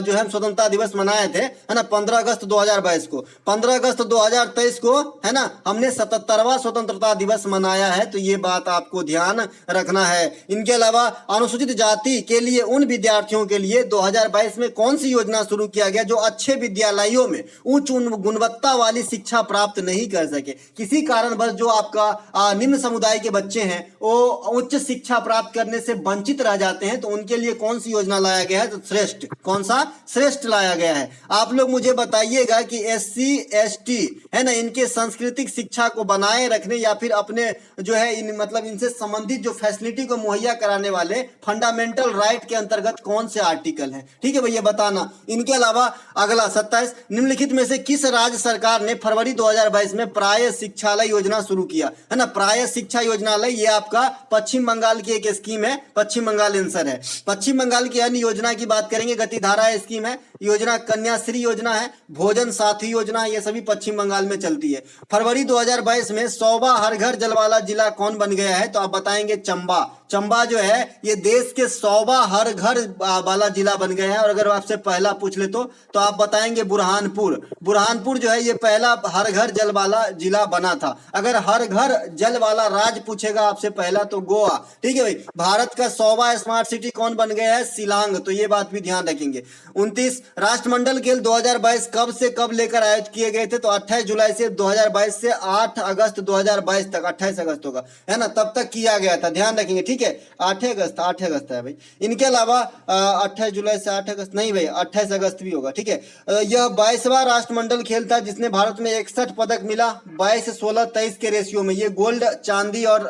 जो है स्वतंत्रता दिवस मनाए थे, है ना, 15 अगस्त 2022 को। 15 अगस्त 2023 को, है ना, हमने 77वां स्वतंत्रता दिवस मनाया है। तो ये बात आपको ध्यान रखना है। इनके अलावा अनुसूचित जाति के लिए उन विद्यार्थियों के लिए 2022 में कौन सी योजना शुरू किया गया जो अच्छे विद्यालयों में उच्च गुणवत्ता वाली शिक्षा प्राप्त नहीं कर सके? किसी कारणवश जो आपका निम्न समुदाय के बच्चे हैं वो उच्च शिक्षा प्राप्त करने से वंचित रह जाते हैं, तो उनके लिए कौन सी योजना लाया गया है? तो श्रेष्ठ, कौन सा? श्रेष्ठ लाया गया है। आप लोग मुझे बताइएगा कि SC ST है ना, इनके सांस्कृतिक शिक्षा को बनाए रखने या फिर अपने जो है मतलब इनसे संबंधित जो फैसिलिटी को मुहैया कराने वाले फंडामेंटल राइट के अंतर्गत कौन से आर्टिकल हैं? ठीक है भैया, बताना। इनके अलावा अगला 27, निम्नलिखित में से किस राज्य सरकार ने फरवरी 2022 में प्राय शिक्षालय योजना शुरू किया? है ना, प्राय शिक्षा योजनालय, ये आपका पश्चिम बंगाल की एक स्कीम है। पश्चिम बंगाल आंसर है। पश्चिम बंगाल की अन्य योजना की बात करेंगे, गतिधारा स्कीम है। योजना कन्याश्री योजना है, भोजन साथी योजना है, ये सभी पश्चिम बंगाल में चलती है। फरवरी 2022 में 100वां हर घर जल वाला जिला कौन बन गया है? तो आप बताएंगे चंबा। चंबा जो है ये देश के 100वां हर घर वाला जिला बन गया है। और अगर आपसे पहला पूछ ले तो आप बताएंगे बुरहानपुर। बुरहानपुर जो है ये पहला हर घर जल वाला जिला बना था। अगर हर घर जल वाला राज्य पूछेगा आपसे पहला तो गोवा। ठीक है भाई। भारत का 100वां स्मार्ट सिटी कौन बन गया है? शिलांग। तो ये बात भी ध्यान रखेंगे। 29 राष्ट्रमंडल खेल 2022 कब से कब लेकर आयोजित किए गए थे? तो 28 जुलाई से 2022 से 8 अगस्त 2022 तक, 28 अगस्त होगा, है ना, तब तक किया गया था। ध्यान रखेंगे। ठीक है, 8 अगस्त है भाई। इनके अलावा 28 जुलाई से 8 अगस्त नहीं भाई, 28 अगस्त भी होगा। ठीक है, यह 22वां राष्ट्रमंडल खेल था जिसने भारत में 61 पदक मिला 22, 16, 23 के रेशियो में। ये गोल्ड, चांदी और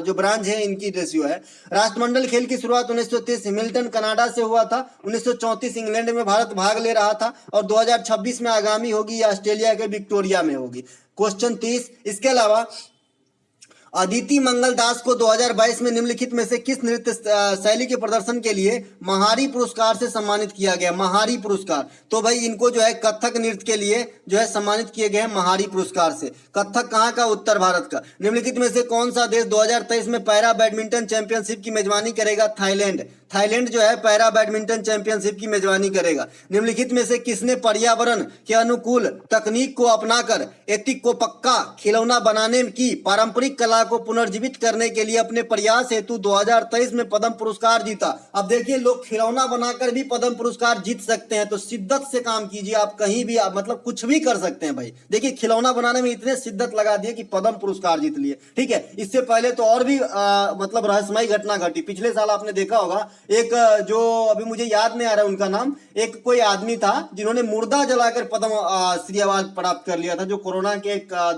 जो ब्रांज है इनकी रेशियो है। राष्ट्रमंडल खेल की शुरुआत 1930 हिमिल्टन कनाडा से हुआ था। 1934 इंग्लैंड में भारत भाग ले रहा था और 2026 में आगामी होगी ऑस्ट्रेलिया के विक्टोरिया में होगी। क्वेश्चन 30। इसके अलावा अदिति मंगल दास को 2022 में निम्नलिखित में से किस नृत्य शैली के प्रदर्शन के लिए महारी पुरस्कार से सम्मानित किया गया? महारी पुरस्कार। तो भाई इनको जो है कथक नृत्य के लिए जो है सम्मानित किए गए हैं महारी पुरस्कार से। कथक कहाँ का? उत्तर भारत का। निम्नलिखित में से कौन सा देश 2023 में पैरा बैडमिंटन चैंपियनशिप की मेजबानी करेगा? थाईलैंड। थाईलैंड जो है पैरा बैडमिंटन चैंपियनशिप की मेजबानी करेगा। निम्नलिखित में से किसने पर्यावरण के अनुकूल तकनीक को अपनाकर एतिक को पक्का खिलौना बनाने की पारंपरिक कला को पुनर्जीवित करने के लिए अपने प्रयास हेतु 2023 में पद्म पुरस्कार जीता? अब देखिए, लोग खिलौना बनाकर भी पद्म पुरस्कार जीत सकते हैं, तो शिद्दत से काम कीजिए। आप कहीं भी मतलब कुछ भी कर सकते हैं भाई। देखिए, खिलौना बनाने में इतने शिद्दत लगा दिए कि पद्म पुरस्कार जीत लिए। ठीक है, इससे पहले तो और भी मतलब रहस्यमयी घटना घटी। पिछले साल आपने देखा होगा, एक जो अभी मुझे याद नहीं आ रहा उनका नाम, एक कोई आदमी था जिन्होंने मुर्दा जलाकर पद्म श्री अवार्ड प्राप्त कर लिया था। जो कोरोना के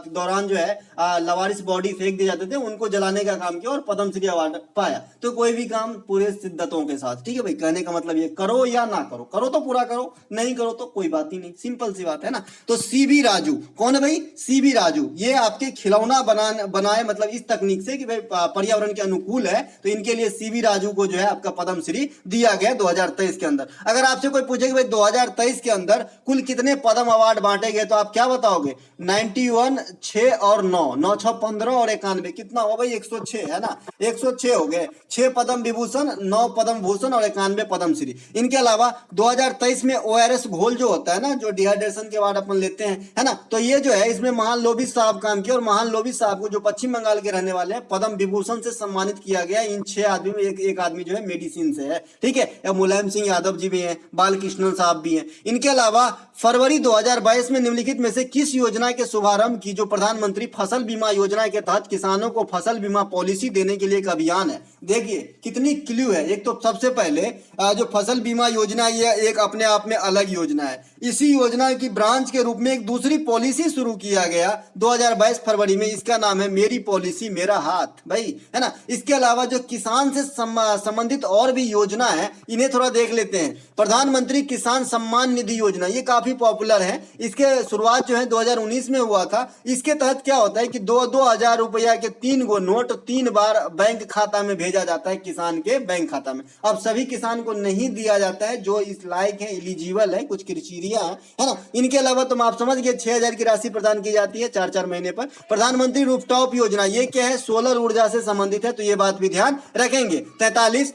दौरान जो है लवारिस बॉडी फेंक दिए जाते थे, उनको जलाने का काम किया और पद्म श्री अवार्ड पाया। तो कोई भी काम पूरे शिद्दतों के साथ। ठीक है भाई, कहने का मतलब ये, करो या ना करो, करो तो पूरा करो, नहीं करो तो कोई बात ही नहीं। सिंपल सी बात है ना। तो सीबी राजू कौन है भाई? सीबी राजू ये आपके खिलौना बनाए मतलब इस तकनीक से कि भाई पर्यावरण के अनुकूल है, तो इनके लिए सीबी राजू को जो है आपका पद्मश्री दिया गया 2023 के अंदर। अगर आपसे कोई पूछे कि भाई 2023 के अंदर कुल कितने पद्म अवार्ड बांटे गए, तो आप क्या बताओगे? 91, 6 और 9, 9, 6, 15 और 91, कितना हो भाई? 106 है ना, 106 हो गए। 6 पद्म विभूषण, 9 पद्म भूषण और 91 पद्मश्री। इनके अलावा 2023 में ORS घोल जो होता है ना, जो डिहाइड्रेशन के बाद अपन लेते हैं, है ना, तो ये जो है इसमें महान लोबिस साहब काम किया और महान लोबिस साहब को, जो पश्चिम बंगाल के रहने वाले हैं, पद्म विभूषण से सम्मानित किया गया। इन 6 आदमी में एक आदमी जो है मेडिसिन से है। ठीक है, मुलायम सिंह यादव जी भी हैं, बालकृष्णन साहब भी हैं। इनके अलावा फरवरी 2022 में निम्नलिखित में से किस योजना के शुभारंभ की? जो प्रधानमंत्री फसल बीमा योजना के तहत किसानों को फसल बीमा पॉलिसी देने के लिए एक अभियान है। देखिए कितनी क्लू है। एक तो सबसे पहले जो फसल बीमा योजना, ये एक अपने आप में अलग योजना है। इसी योजना की ब्रांच के रूप में एक दूसरी पॉलिसी शुरू किया गया 2022 फरवरी में। इसका नाम है मेरी पॉलिसी मेरा हाथ भाई, है ना। इसके अलावा जो किसान से संबंधित और भी योजना है, इन्हें थोड़ा देख लेते हैं। प्रधानमंत्री किसान सम्मान निधि योजना, ये काफी पॉपुलर है। इसके शुरुआत जो है 2019 में हुआ था। इसके तहत क्या होता है कि 2,000 रुपया के 3 गो नोट 3 बार बैंक खाता में भेजा जाता है, किसान के बैंक खाता में। अब सभी किसान को नहीं दिया जाता है जो इस लायक है, एलिजिबल है, कुछ क्राइटेरिया है ना। इनके अलावा तुम आप समझ गए 6,000 की राशि प्रदान की जाती है 4-4 महीने पर। प्रधानमंत्री रूफटॉप योजना, ये क्या है? सोलर ऊर्जा से संबंधित है, तो ये बात भी ध्यान रखेंगे। 43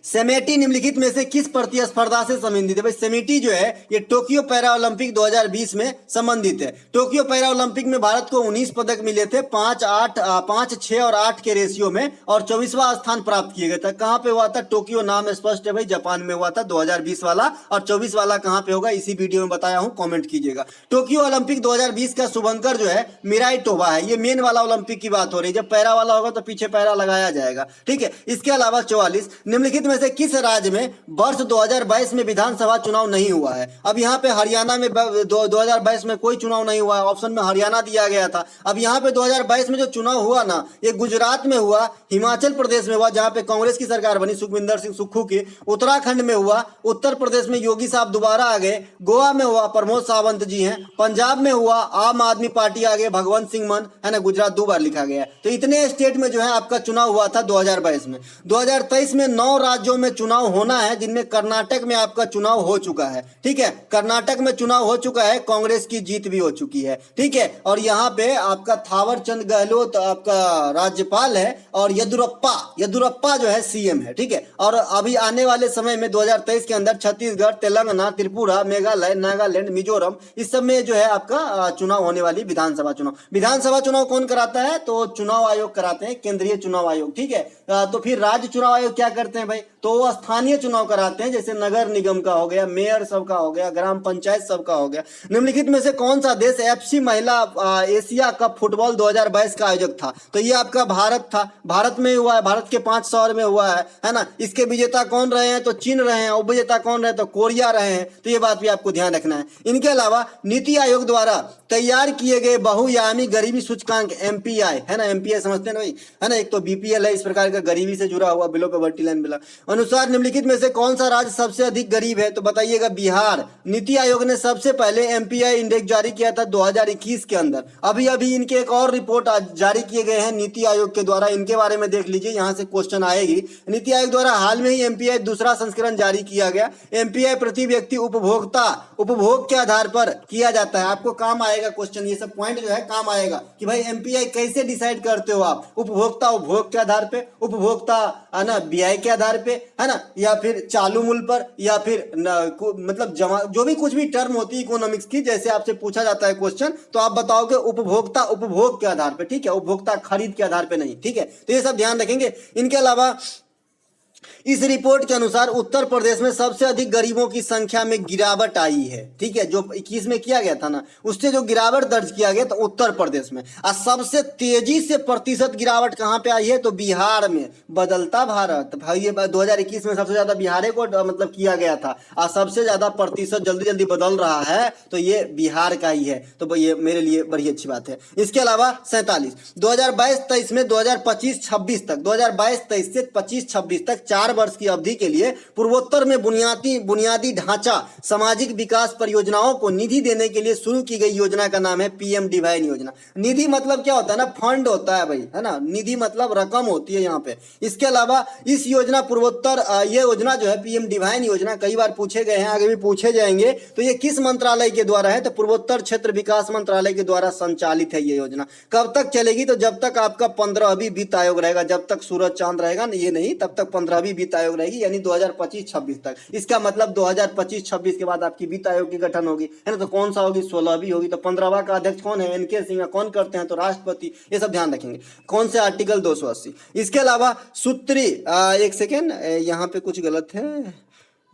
सेमेटी निम्नलिखित में से किस प्रतिस्पर्धा से संबंधित है? भाई सेमेटी जो है ये टोक्यो पैरा ओलंपिक 2020 में संबंधित है। टोक्यो पैरा ओलंपिक में भारत को 19 पदक मिले थे, 5, 6 और 8 के रेशियो में, और 24वां स्थान प्राप्त किए गए थे। कहां पे हुआ था? टोक्यो नाम स्पष्ट है भाई, जापान में हुआ था 2020 वाला। और 24 वाला कहां पे होगा, इसी वीडियो में बताया हूं, कॉमेंट कीजिएगा। टोक्यो ओलंपिक 2020 का शुभंकर जो है मिराई टोबा है। ये मेन वाला ओलंपिक की बात हो रही है। जब पैरा वाला होगा तो पीछे पैरा लगाया जाएगा। ठीक है। इसके अलावा 44 निम्नलिखित में से किस राज्य में वर्ष 2022 में विधानसभा चुनाव नहीं हुआ है? अब यहाँ पे हरियाणा में 2022 में कोई चुनाव नहीं हुआ है, ऑप्शन में हरियाणा दिया गया था। अब यहाँ पे 2022 में जो चुनाव हुआ ना, ये गुजरात में हुआ, हिमाचल प्रदेश में हुआ जहाँ पे कांग्रेस की सरकार बनी सुखविंदर सिंह सुक्खू की, उत्तराखंड में हुआ, उत्तर प्रदेश में योगी साहब दोबारा आ गए, गोवा में हुआ, प्रमोद सावंत जी हैं, पंजाब में हुआ, आम आदमी पार्टी आ गए, भगवंत सिंह मान, है ना, गुजरात 2 बार लिखा गया। तो इतने स्टेट में जो है आपका चुनाव हुआ था 2022 में। 2023 में 9 राज्य राज्यों में चुनाव होना है, जिनमें कर्नाटक में आपका चुनाव हो चुका है। ठीक है, कर्नाटक में चुनाव हो चुका है, कांग्रेस की जीत भी हो चुकी है। ठीक है, और यहाँ पे आपका थावर चंद गहलोत आपका राज्यपाल है और येदुरप्पा जो है सीएम है। ठीक है, और अभी आने वाले समय में 2023 के अंदर छत्तीसगढ़, तेलंगाना, त्रिपुरा, मेघालय, नागालैंड, मिजोरम, इस सब में जो है आपका चुनाव होने वाली विधानसभा चुनाव कौन कराता है? तो चुनाव आयोग कराते हैं, केंद्रीय चुनाव आयोग। ठीक है, तो फिर राज्य चुनाव आयोग क्या करते हैं भाई? तो वो स्थानीय चुनाव कराते हैं, जैसे नगर निगम का हो गया, मेयर सब का हो गया, ग्राम पंचायत सब का हो गया। निम्नलिखित में से कौन सा देश एफसी महिला एशिया कप फुटबॉल 2022 का आयोजक था? तो ये आपका भारत था। भारत में हुआ है, भारत के 5 शहर में हुआ है ना। इसके विजेता कौन रहे हैं? तो चीन रहे हैं। उपविजेता कौन रहे? तो कोरिया रहे हैं। तो ये बात भी आपको ध्यान रखना है। इनके अलावा नीति आयोग द्वारा तैयार किए गए बहुआयामी गरीबी सूचकांक एमपीआई है ना, एमपीआई समझते हैं ना भाई, है ना, एक तो बीपीएल है, इस प्रकार का गरीबी से जुड़ा हुआ, बिलो पॉवर्टी लाइन बिलो, अनुसार निम्नलिखित में से कौन सा राज्य सबसे अधिक गरीब है? तो बताइएगा बिहार। नीति आयोग ने सबसे पहले एमपीआई इंडेक्स जारी किया था 2021 के अंदर। अभी अभी इनके एक और रिपोर्ट जारी किए गए हैं नीति आयोग के द्वारा, इनके बारे में देख लीजिए, यहाँ से क्वेश्चन आएगी। नीति आयोग द्वारा हाल में ही एमपीआई दूसरा संस्करण जारी किया गया। एमपीआई प्रति व्यक्ति उपभोग के आधार पर किया जाता है। आपको काम आएगा क्वेश्चन, ये सब पॉइंट जो है काम आएगा कि भाई एमपीआई कैसे डिसाइड करते हो आप? उपभोक्ता उपभोग के आधार पे, उपभोक्ता है ना व्यय के आधार पे, है ना, या फिर चालू मूल्य पर, या फिर मतलब जमा, जो भी कुछ भी टर्म होती है इकोनॉमिक्स की, जैसे आपसे पूछा जाता है क्वेश्चन, तो आप बताओगे उपभोक्ता उपभोग के आधार पे। ठीक है, उपभोक्ता खरीद के आधार पे नहीं। ठीक है, तो ये सब ध्यान रखेंगे। इनके अलावा इस रिपोर्ट के अनुसार उत्तर प्रदेश में सबसे अधिक गरीबों की संख्या में गिरावट आई है। ठीक है, जो 21 में किया गया था ना, उससे जो गिरावट दर्ज किया गया तो उत्तर प्रदेश में। और सबसे तेजी से प्रतिशत गिरावट कहां पे आई है? तो बिहार में। बदलता भारत भाई, ये 2021 में सबसे ज्यादा बिहार को मतलब किया गया था, और सबसे ज्यादा प्रतिशत जल्दी जल्दी बदल रहा है तो ये बिहार का ही है। तो ये मेरे लिए बड़ी अच्छी बात है। इसके अलावा 47 2022-23 में 2025-26 तक, 2022-23 से 25-26 तक 4 वर्ष की अवधि के लिए पूर्वोत्तर में बुनियादी ढांचा सामाजिक विकास परियोजनाओं को निधि देने के लिए शुरू की गई योजना का नाम है पीएम डिवाइन योजना। निधि मतलब क्या होता है ना? फंड होता है भाई, है ना। निधि मतलब रकम होती है यहाँ पे। इसके अलावा इस योजना पूर्वोत्तर, ये योजना जो है पीएम डिवाइन योजना, कई बार पूछे गए हैं, आगे भी पूछे जाएंगे। तो ये किस मंत्रालय के द्वारा है? तो पूर्वोत्तर क्षेत्र विकास मंत्रालय के द्वारा संचालित है ये योजना। कब तक चलेगी? तो जब तक आपका 15वीं वित्त आयोग रहेगा, जब तक सूरज चांद रहेगा ये नहीं, तब तक 15वीं वित्त आयोग रहेगी, यानी 2025-26 तक। इसका मतलब 2025-26 के बाद आपकी वित्त आयोग की गठन होगी, है ना। तो कौन सा होगी? 16वीं होगी। तो 15वां का अध्यक्ष कौन है? एनके सिंह। कौन करते हैं? तो राष्ट्रपति। ये सब ध्यान रखेंगे। कौन से आर्टिकल? 280। इसके अलावा सूत्री, एक सेकेंड, यहाँ पे कुछ गलत है।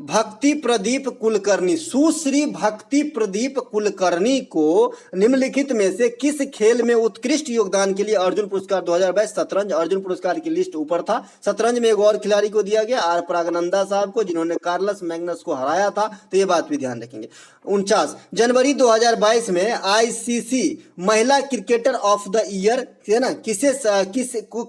भक्ति प्रदीप कुलकर्णी, सुश्री भक्ति प्रदीप कुलकर्णी को निम्नलिखित में से किस खेल में उत्कृष्ट योगदान के लिए अर्जुन पुरस्कार 2022 शतरंज अर्जुन पुरस्कार की लिस्ट ऊपर था। शतरंज में एक और खिलाड़ी को दिया गया, आर प्रागनंदा साहब को, जिन्होंने कार्लस मैग्नस को हराया था। तो ये बात भी ध्यान रखेंगे। 49 जनवरी 2022 में आईसीसी महिला क्रिकेटर ऑफ द ईयर, है ना,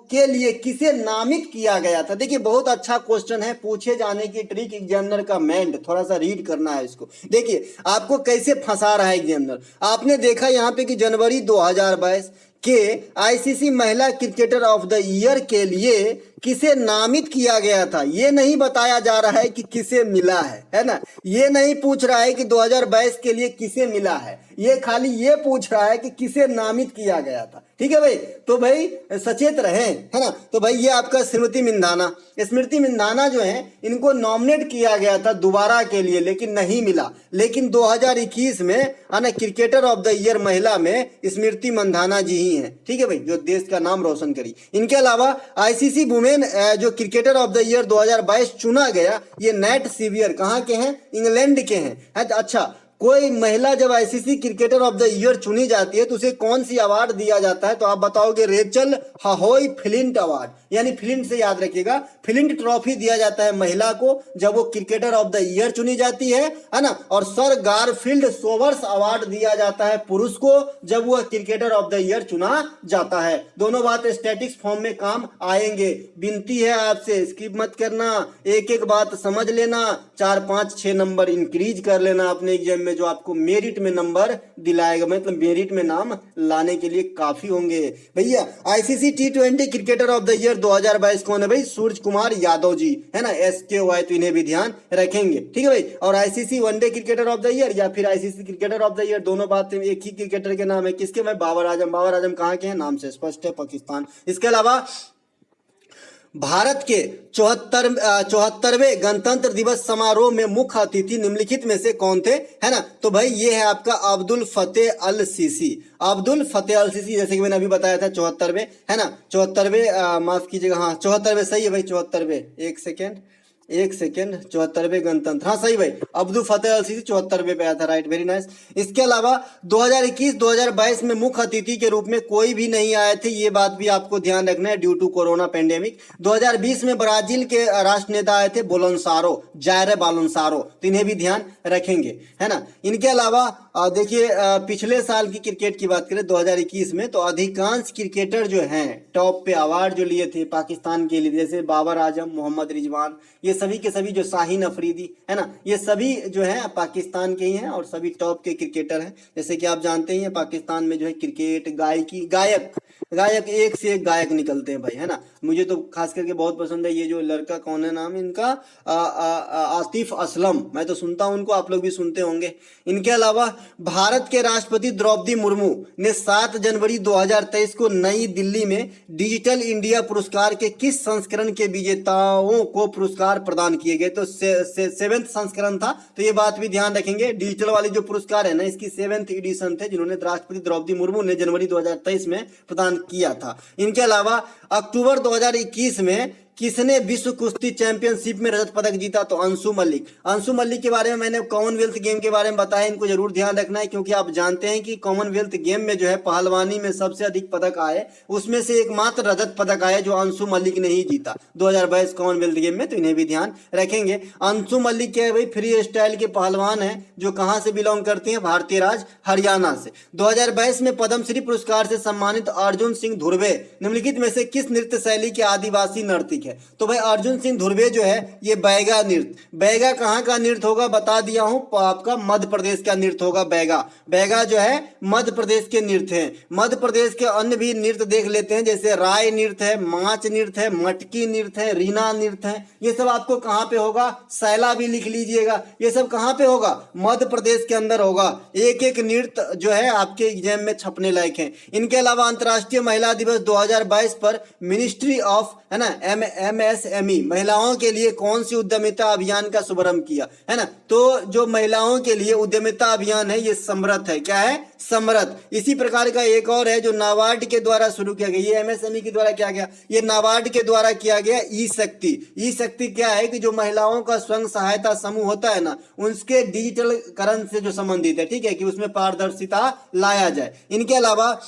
के लिए किसे नामित किया गया था? देखिए बहुत अच्छा क्वेश्चन है, पूछे जाने की ट्रिक एग्जामिनर का मेंट, थोड़ा सा रीड करना है इसको। देखिए आपको कैसे फंसा रहा है एग्जामिनर। आपने देखा यहाँ पे कि जनवरी 2022 के आईसीसी महिला क्रिकेटर ऑफ द ईयर के लिए किसे नामित किया गया था, ये नहीं बताया जा रहा है कि किसे मिला है ना। ये नहीं पूछ रहा है कि 2022 के लिए किसे मिला है, ये खाली ये पूछ रहा है कि किसे नामित किया गया था। ठीक है भाई, तो भाई सचेत रहें, है ना। तो भाई ये आपका स्मृति मिंधाना जो है, इनको नॉमिनेट किया गया था दोबारा के लिए, लेकिन नहीं मिला। लेकिन 2021 में है ना क्रिकेटर ऑफ द ईयर महिला में स्मृति मंधाना जी ही हैं। ठीक है भाई, जो देश का नाम रोशन करी। इनके अलावा आईसीसी वुमेन जो क्रिकेटर ऑफ द ईयर 2022 चुना गया, ये नेट सीवियर कहाँ के हैं? इंग्लैंड के हैं। अच्छा, कोई महिला जब ICC cricketer of the year चुनी जाती है तो उसे कौन सी अवार्ड दिया जाता है? तो आप बताओगे रेचल हहोई फ्लिंट अवार्ड, यानी फ्लिंट से याद रखिएगा, फ्लिंट ट्रॉफी दिया जाता है महिला को जब वो क्रिकेटर ऑफ द ईयर चुनी जाती है ना। और सर गारफील्ड सोबर्स अवार्ड दिया जाता है पुरुष को जब वह क्रिकेटर ऑफ द ईयर चुना जाता है। दोनों बात स्टैटिक्स फॉर्म में काम आएंगे। विनती है आपसे, स्किप मत करना, एक एक बात समझ लेना, 4, 5, 6 नंबर इंक्रीज कर लेना अपने एग्जाम में जो आपको मेरिट में नंबर दिलाएगा, मतलब मेरिट में नाम लाने के लिए काफी होंगे भैया। ICC T20 cricketer of the year 2022 कौन है भाई? सूरज कुमार यादव जी, है ना, SKY, तो इन्हें भी ध्यान रखेंगे, ठीक है भाई। और ICC one day cricketer of the year या फिर ICC cricketer of the year, दोनों बात एक ही क्रिकेटर के नाम है। किसके भाई? बाबर आजम। बाबर आजम कहाँ के हैं? नाम से स्पष्ट है, पाकिस्तान। इसके अलावा भारत के 74वें गणतंत्र दिवस समारोह में मुख्य अतिथि निम्नलिखित में से कौन थे, है ना? तो भाई ये है आपका अब्दुल फतेह अल सीसी। अब्दुल फतेह अल सीसी, जैसे कि मैंने अभी बताया था 74वें, है ना, 74वें, माफ कीजिएगा, हाँ 74वें सही है भाई, 74वें, एक सेकेंड 74वें गणतंत्र, हाँ सही भाई, अब्दुल फतेह अल सीसी 74वें पे आया था, राइट, वेरी नाइस। इसके अलावा 2021-2022 में मुख्य अतिथि के रूप में कोई भी नहीं आए थे, ये बात भी आपको ध्यान रखना है, ड्यू टू कोरोना पेंडेमिक। 2020 में ब्राजील के राष्ट्र नेता आए थे, बोलोनसारो, जायर बोलोनसारो, तो इन्हें भी ध्यान रखेंगे, है ना। इनके अलावा देखिए पिछले साल की क्रिकेट की बात करें 2021 में, तो अधिकांश क्रिकेटर जो हैं टॉप पे अवार्ड जो लिए थे पाकिस्तान के लिए, जैसे बाबर आजम, मोहम्मद रिजवान, ये सभी के सभी, जो शाहीन अफरीदी, है ना, ये सभी जो है पाकिस्तान के ही हैं और सभी टॉप के क्रिकेटर हैं। जैसे कि आप जानते ही हैं पाकिस्तान में जो है क्रिकेट, गायकी, गायक एक से एक गायक निकलते हैं भाई, है ना। मुझे तो खास करके बहुत पसंद है ये जो लड़का, कौन है नाम इनका, आतिफ असलम, मैं तो सुनता हूं उनको, आप लोग भी सुनते होंगे। इनके अलावा भारत के राष्ट्रपति द्रौपदी मुर्मू ने 7 जनवरी 2023 को नई दिल्ली में डिजिटल इंडिया पुरस्कार के किस संस्करण के विजेताओं को पुरस्कार प्रदान किए गए? तो 7वें संस्करण था, तो ये बात भी ध्यान रखेंगे। डिजिटल वाली जो पुरस्कार है ना, इसकी 7th एडिशन थे, जिन्होंने राष्ट्रपति द्रौपदी मुर्मू ने जनवरी 2023 में प्रदान किया था। इनके अलावा अक्टूबर 2021 में किसने विश्व कुश्ती चैंपियनशिप में रजत पदक जीता? तो अंशु मलिक। अंशु मलिक के बारे में मैंने कॉमनवेल्थ गेम के बारे में बताया, इनको जरूर ध्यान रखना है, क्योंकि आप जानते हैं कि कॉमनवेल्थ गेम में जो है पहलवानी में सबसे अधिक पदक आए, उसमें से एकमात्र रजत पदक आए जो अंशु मलिक ने ही जीता 2022 कॉमनवेल्थ गेम में, तो इन्हें भी ध्यान रखेंगे। अंशु मलिक क्या है भाई? फ्री स्टाइल के पहलवान है, जो कहां से बिलोंग करती है? भारतीय राज्य हरियाणा से। 2022 में पद्मश्री पुरस्कार से सम्मानित अर्जुन सिंह धुर्वे निम्नलिखित में से किस नृत्य शैली के आदिवासी नर्तक है? तो भाई अर्जुन सिंह धुर्वे जो है ये बैगा नृत्य, बैगा कहाँ का नृत्य होगा बता दिया हूं, आपका मध्य प्रदेश का नृत्य होगा बैगा। बैगा जो है मध्य प्रदेश के नृत्य हैं। मध्य प्रदेश के अन्य भी नृत्य देख लेते हैं, जैसे राय नृत्य है, माच नृत्य है, मटकी नृत्य है, रीना नृत्य है, ये सब आपको कहाँ पे होगा? सैला भी लिख लीजिएगा, ये सब कहाँ पे होगा? मध्य प्रदेश के अंदर होगा। एक एक नृत्य जो है आपके एग्जाम में छपने लायक है। इनके अलावा अंतर्राष्ट्रीय महिला दिवस 2022 पर मिनिस्ट्री ऑफ, है ना, MSME महिलाओं के लिए कौन सी उद्यमिता अभियान का शुभारंभ किया, है ना? तो जो महिलाओं के लिए उद्यमिता अभियान है ये समृद्ध है। क्या है? समृद्ध। इसी प्रकार का एक और है जो नाबार्ड के द्वारा शुरू किया गया, ये MSME के द्वारा किया गया, ये नाबार्ड के द्वारा किया गया ई शक्ति। ई शक्ति क्या है कि जो महिलाओं का स्वयं सहायता समूह होता है ना, उनके डिजिटलीकरण से जो संबंधित है, ठीक है, कि उसमें पारदर्शिता लाया जाए। इनके अलावा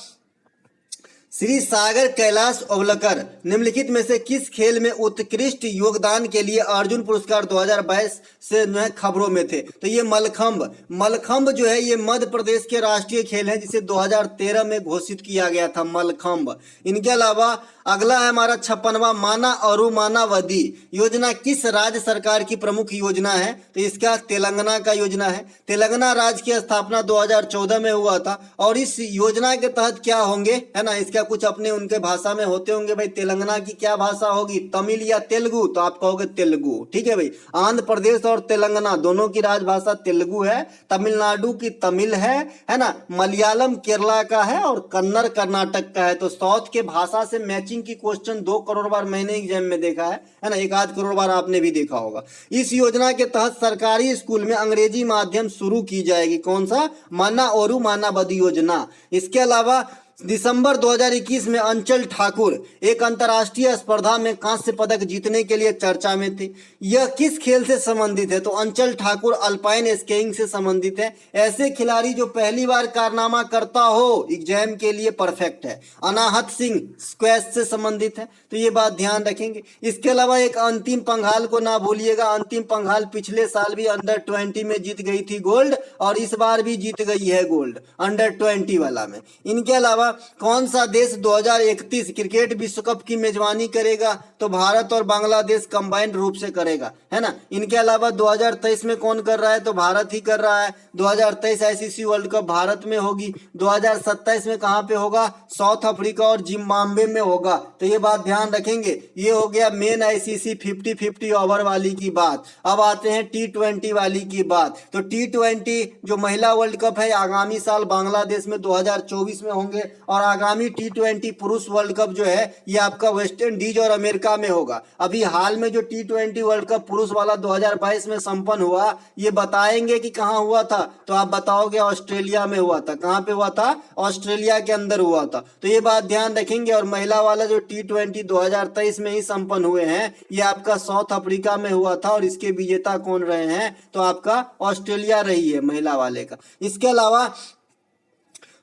श्री सागर कैलाश ओवलकर निम्नलिखित में से किस खेल में उत्कृष्ट योगदान के लिए अर्जुन पुरस्कार 2022 से जो है खबरों में थे? तो ये मलखंब जो है ये मध्य प्रदेश के राष्ट्रीय खेल है, जिसे 2013 में घोषित किया गया था, मलखंब। इनके अलावा अगला है हमारा 56वां माना अरु मानावधि योजना किस राज्य सरकार की प्रमुख योजना है? तो इसका तेलंगाना का योजना है। तेलंगाना राज्य की स्थापना 2014 में हुआ था और इस योजना के तहत क्या होंगे, है ना, इसका कुछ अपने उनके भाषा में होते होंगे भाई। तेलंगाना की क्या भाषा होगी? तमिल या तेलुगु? तो आप कहोगे तेलुगु, ठीक है भाई। आंध्र प्रदेश और तेलंगाना दोनों की राजभाषा तेलुगु है, तमिलनाडु की तमिल है ना, मलयालम केरला का है और कन्नड़ कर्नाटक का है। तो साउथ के भाषा से मैचिंग की क्वेश्चन 2 करोड़ बार मैंने एग्जाम में देखा है ना, 1 करोड़ बार आपने भी देखा होगा। इस योजना के तहत सरकारी स्कूल में अंग्रेजी माध्यम शुरू की जाएगी। कौन सा? माना ओरू मानावधि योजना। इसके अलावा दिसंबर 2021 में अंचल ठाकुर एक अंतर्राष्ट्रीय स्पर्धा में कांस्य पदक जीतने के लिए चर्चा में थे। यह किस खेल से संबंधित है? तो अंचल ठाकुर अल्पाइन स्कीइंग से संबंधित है। ऐसे खिलाड़ी जो पहली बार कारनामा करता हो एग्जाम के लिए परफेक्ट है। अनाहत सिंह स्क्वैश से संबंधित है, तो ये बात ध्यान रखेंगे। इसके अलावा एक अंतिम पंघाल को ना भूलिएगा, अंतिम पंघाल पिछले साल भी अंडर 20 में जीत गई थी गोल्ड और इस बार भी जीत गई है गोल्ड अंडर 20 वाला में। इनके अलावा कौन सा देश 2031 क्रिकेट विश्व कप की मेजबानी करेगा? तो भारत और बांग्लादेश कंबाइंड रूप से करेगा, है ना। इनके अलावा 2023 में कौन कर रहा है? तो भारत ही कर रहा है। 2023 आईसीसी वर्ल्ड कप भारत में होगी। 2027 में कहाँ पे होगा? साउथ अफ्रीका और जिम्बाब्वे में होगा। तो ये बात ध्यान रखेंगे। ये हो गया मेन आईसीसी 50-50 ओवर वाली की बात। अब आते हैं T20 वाली की बात। तो T20 जो महिला वर्ल्ड कप है आगामी साल बांग्लादेश में 2024 में होंगे, और आगामी T20 पुरुष वर्ल्ड कप जो है ये आपका वेस्ट इंडीज और अमेरिका में होगा। अभी हाल में जो T20 वर्ल्ड कप पुरुष वाला 2022 में संपन्न हुआ, ये बताएंगे कि कहाँ हुआ था, तो आप बताओगे ऑस्ट्रेलिया में हुआ था। कहाँ पे हुआ था? ऑस्ट्रेलिया के अंदर हुआ था। तो ये बात ध्यान रखेंगे। और महिला वाला जो T20 2023 में ही संपन्न हुए हैं, ये आपका साउथ अफ्रीका में हुआ था, और इसके विजेता कौन रहे हैं? तो आपका ऑस्ट्रेलिया रही है महिला वाले का। इसके अलावा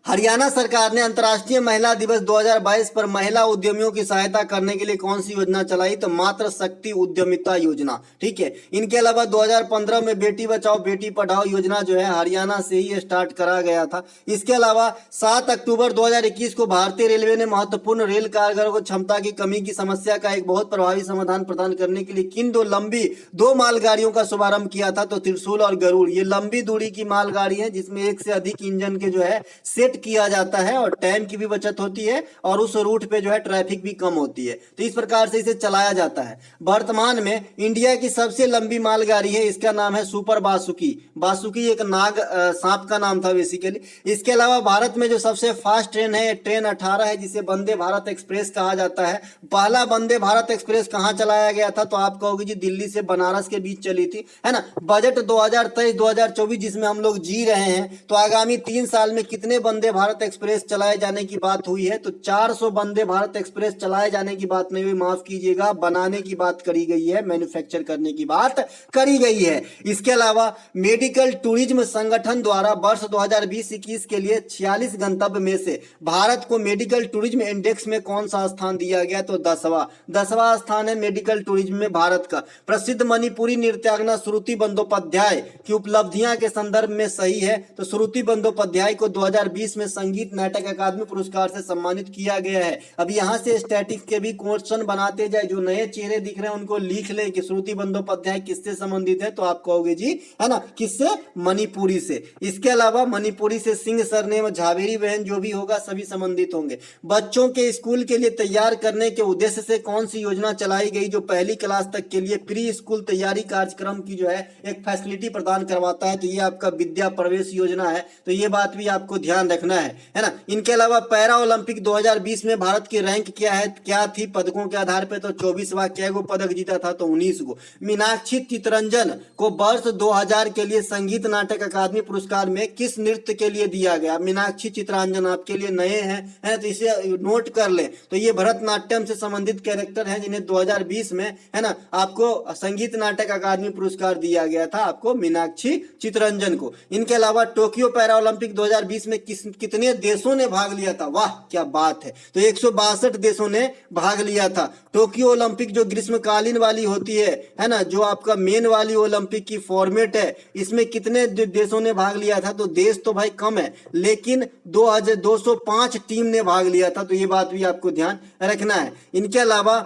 हरियाणा सरकार ने अंतर्राष्ट्रीय महिला दिवस 2022 पर महिला उद्यमियों की सहायता करने के लिए कौन सी योजना चलाई? तो मातृ शक्ति उद्यमिता योजना, ठीक है। इनके अलावा 2015 में बेटी बचाओ बेटी पढ़ाओ योजना जो है हरियाणा से ही स्टार्ट करा गया था। इसके अलावा 7 अक्टूबर 2021 को भारतीय रेलवे ने महत्वपूर्ण रेल कामगारों को क्षमता की कमी की समस्या का एक बहुत प्रभावी समाधान प्रदान करने के लिए किन दो मालगाड़ियों का शुभारंभ किया था? तो त्रिशूल और गरुड़। ये लंबी दूरी की मालगाड़ी है जिसमें एक से अधिक इंजन के जो है सेट किया जाता है, और टाइम की भी बचत होती है, और उस रूट पे जो है ट्रैफिक भी कम होती है। तो इस प्रकार से इसे चलाया जाता है। वर्तमान में इंडिया की सबसे लंबी मालगाड़ी है, इसका नाम है सुपर बासुकी। बासुकी एक नाग सांप का नाम था बेसिकली। इसके अलावा भारत में जो सबसे फास्ट ट्रेन है ट्रेन 18 है, जिसे वंदे भारत एक्सप्रेस कहा जाता है। पहला वंदे भारत एक्सप्रेस कहाँ चलाया गया था? तो आप कहोगे जी दिल्ली से बनारस के बीच चली थी, है ना। बजट 2023-2024 जिसमें हम लोग जी रहे हैं, तो आगामी 3 साल में कितने वंदे भारत एक्सप्रेस चलाए जाने की बात हुई है? तो 400 वंदे भारत एक्सप्रेस चलाए जाने की बात नहीं हुई, माफ कीजिएगा, बनाने की बात करी गई है, मैन्युफैक्चर करने की बात करी गई है। इसके अलावा मेडिकल टूरिज्म संगठन द्वारा वर्ष 2020-21 के लिए 46 गंतव्य में से भारत को मेडिकल टूरिज्म इंडेक्स में कौन सा स्थान दिया गया? तो 10वां स्थान है मेडिकल टूरिज्म में भारत का। प्रसिद्ध मणिपुरी नृत्यांगना श्रुति बंदोपाध्याय की उपलब्धियां के संदर्भ में सही है, तो श्रुति बंदोपाध्याय को 2020 में संगीत नाटक अकादमी पुरस्कार से सम्मानित किया गया है। अब यहाँ से स्टैटिक्स के भी क्वेश्चन बनाते जाए, जो नए चेहरे दिख रहे हैं उनको लिख ले कि श्रुति बंदोपाध्याय किससे संबंधित है, तो आप कहोगे जी, है ना, किससे? मणिपुरी से। इसके अलावा मणिपुरी से सिंह सरनेम, झावेरी बहन जो भी होगा सभी संबंधित होंगे। बच्चों के स्कूल के लिए तैयार करने के उद्देश्य से कौन सी योजना चलाई गई जो पहली क्लास तक के लिए प्री स्कूल तैयारी कार्यक्रम की जो है एक फैसिलिटी प्रदान करवाता है? तो ये आपका विद्या प्रवेश योजना है। तो ये बात भी आपको ध्यान रखना है ना। इनके अलावा पैरा ओलंपिक 2020 में भारत की रैंक क्या थी पदकों के आधार पे? तो 24वां। क्या गो पदक जीता था? तो 19 गो। मीनाक्षी चितरंजन को वर्ष 2000 के लिए संगीत नाटक अकादमी पुरस्कार में किस नृत्य के लिए दिया गया? मीनाक्षी चितरंजन आपके लिए नए हैं, तो इसे नोट कर ले। तो ये भरतनाट्यम से संबंधित कैरेक्टर है जिन्हें 2020 में, है ना, आपको संगीत नाटक अकादमी पुरस्कार दिया गया था, आपको मीनाक्षी चितरंजन को। इनके अलावा टोक्यो पैरा ओलंपिक 2020 में कितने देशों ने भाग लिया था? वाह क्या बात है। तो 162 देशों ने भाग लिया था। टोक्यो ओलंपिक जो ग्रीष्मकालीन वाली होती है ना, जो आपका मेन वाली ओलंपिक की फॉर्मेट है, इसमें कितने देशों ने भाग लिया था? तो देश तो भाई कम है, लेकिन 205 टीम ने भाग लिया था। तो ये बात भी आपको ध्यान रखना है। इनके अलावा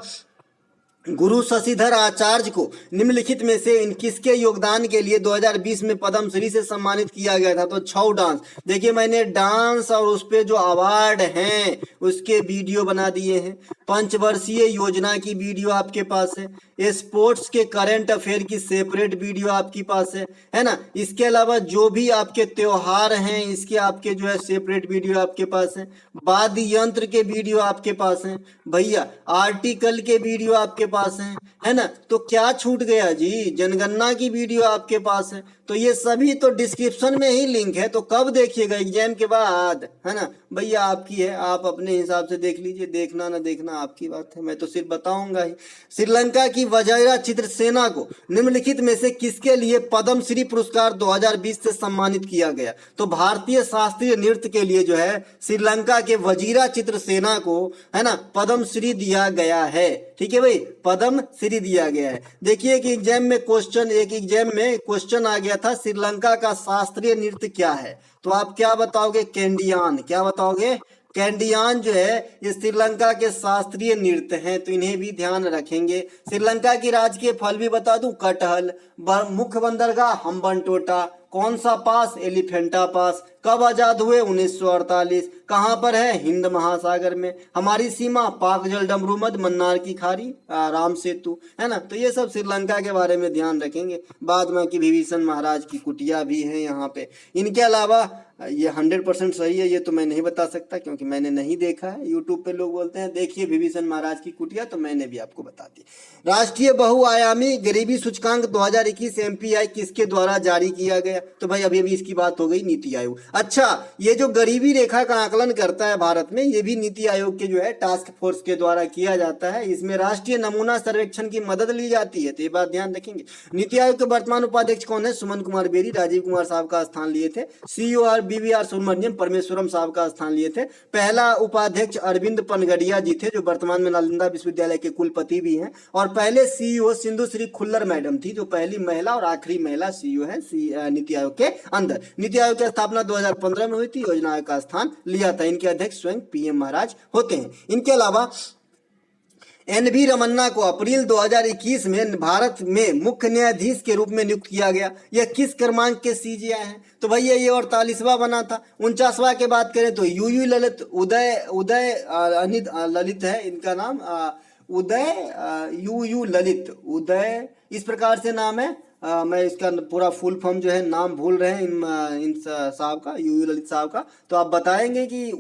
गुरु शशिधर आचार्य को निम्नलिखित में से इन किसके योगदान के लिए 2020 में पद्मश्री से सम्मानित किया गया था? तो छऊ डांस। देखिए मैंने डांस और उस पे जो अवार्ड हैं उसके वीडियो बना दिए हैं। पंचवर्षीय योजना की वीडियो आपके पास है। स्पोर्ट्स के करंट अफेयर की सेपरेट वीडियो आपके पास है ना। इसके अलावा जो भी आपके त्योहार हैं इसके आपके जो है सेपरेट वीडियो आपके पास है। वाद्य यंत्र के वीडियो आपके पास है भैया। आर्टिकल के वीडियो आपके पास है ना। तो क्या छूट गया जी? जनगणना की वीडियो आपके पास है। तो ये सभी तो डिस्क्रिप्शन में ही लिंक है, तो कब देखिएगा? एग्जाम के बाद, है ना भैया। आपकी है, आप अपने हिसाब से देख लीजिए, देखना ना देखना आपकी बात है, मैं तो सिर्फ बताऊंगा ही। श्रीलंका की वजीरा चित्रसेना को निम्नलिखित में से किसके लिए पद्मश्री पुरस्कार 2020 से सम्मानित किया गया? तो भारतीय शास्त्रीय नृत्य के लिए जो है श्रीलंका के वजीरा चित्रसेना को, है ना, पद्मश्री दिया गया है। ठीक है भाई, पद्मश्री दिया गया है। देखिए कि एग्जाम में क्वेश्चन आ गया था, श्रीलंका का शास्त्रीय नृत्य क्या है? तो आप क्या बताओगे? कैंडियान। क्या बताओगे? कैंडियान जो है ये श्रीलंका के शास्त्रीय नृत्य हैं, तो इन्हें भी ध्यान रखेंगे। श्रीलंका की राजकीय फल भी बता दूं, कटहल। मुख्य बंदरगाह हम्बनटोटा। कौन सा पास? एलिफेंटा पास। कब आजाद हुए? 1948। कहाँ पर है? हिंद महासागर में। हमारी सीमा पाक जल डमरूमद मन्नार की खाड़ी राम सेतु, है ना। तो ये सब श्रीलंका के बारे में ध्यान रखेंगे। बाद में कि विभीषण महाराज की कुटिया भी है यहाँ पे। इनके अलावा ये 100% सही है, ये तो मैं नहीं बता सकता क्योंकि मैंने नहीं देखा है। यूट्यूब पे लोग बोलते हैं देखिए विभीषण महाराज की कुटिया, तो मैंने भी आपको बता दी। राष्ट्रीय बहुआयामी गरीबी सूचकांक 2021 एमपीआई किसके द्वारा जारी किया गया? तो भाई अभी अभी इसकी बात हो गई, नीति आयोग। अच्छा, ये जो गरीबी रेखा का आकलन करता है भारत में, ये भी नीति आयोग के जो है टास्क फोर्स के द्वारा किया जाता है। इसमें राष्ट्रीय नमूना सर्वेक्षण की मदद ली जाती है, तो ये बात ध्यान रखेंगे। नीति आयोग के वर्तमान उपाध्यक्ष कौन है? सुमन कुमार बेरी। राजीव कुमार साहब का स्थान लिए थे। सीईओ और बीवीआर सुब्रमण्यम परमेश्वरम साहब का स्थान लिए थे। पहला उपाध्यक्ष अरविंद पनगड़िया जी थे, जो वर्तमान में नालंदा विश्वविद्यालय के कुलपति भी हैं। और पहले सीईओ सिंधु श्री खुल्लर मैडम थी, जो पहली महिला और आखिरी महिला सीईओ है नीति आयोग के अंदर। नीति आयोग की स्थापना 2015 में हुई थी। योजना आयोग का स्थान लिया था। इनके अध्यक्ष स्वयं पीएम महाराज होते हैं। इनके अलावा एन.वी. रमन्ना को अप्रैल 2021 में भारत में मुख्य न्यायाधीश के रूप में नियुक्त किया गया। यह किस क्रमांक के सीजीआई हैं? तो भैया ये 48वां बना था। 49वां की बात करें तो यूयू ललित उदय अनित ललित है इनका नाम, यूयू ललित उदय, इस प्रकार से नाम है। मैं इसका पूरा फुल फॉर्म जो है नाम भूल रहे हैं इन साहब का, यूयू ललित साहब का, तो आप बताएंगे कि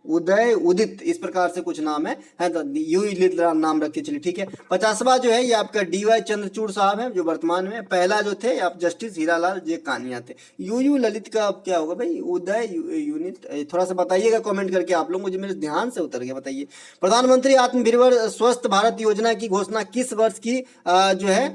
उदय उदित इस प्रकार से कुछ नाम है तो यूयू ललित नाम रखिए। चलिए ठीक है। 50वां जो है ये आपका डीवाई चंद्रचूड़ साहब है, जो वर्तमान में। पहला जो थे आप जस्टिस हीरालाल जे कानिया थे। यूयू ललित का अब क्या होगा भाई? उदय यूनिट, थोड़ा सा बताइएगा कमेंट करके आप लोग, मुझे मेरे ध्यान से उतर गया, बताइए। प्रधानमंत्री आत्मनिर्भर स्वस्थ भारत योजना की घोषणा किस वर्ष की जो है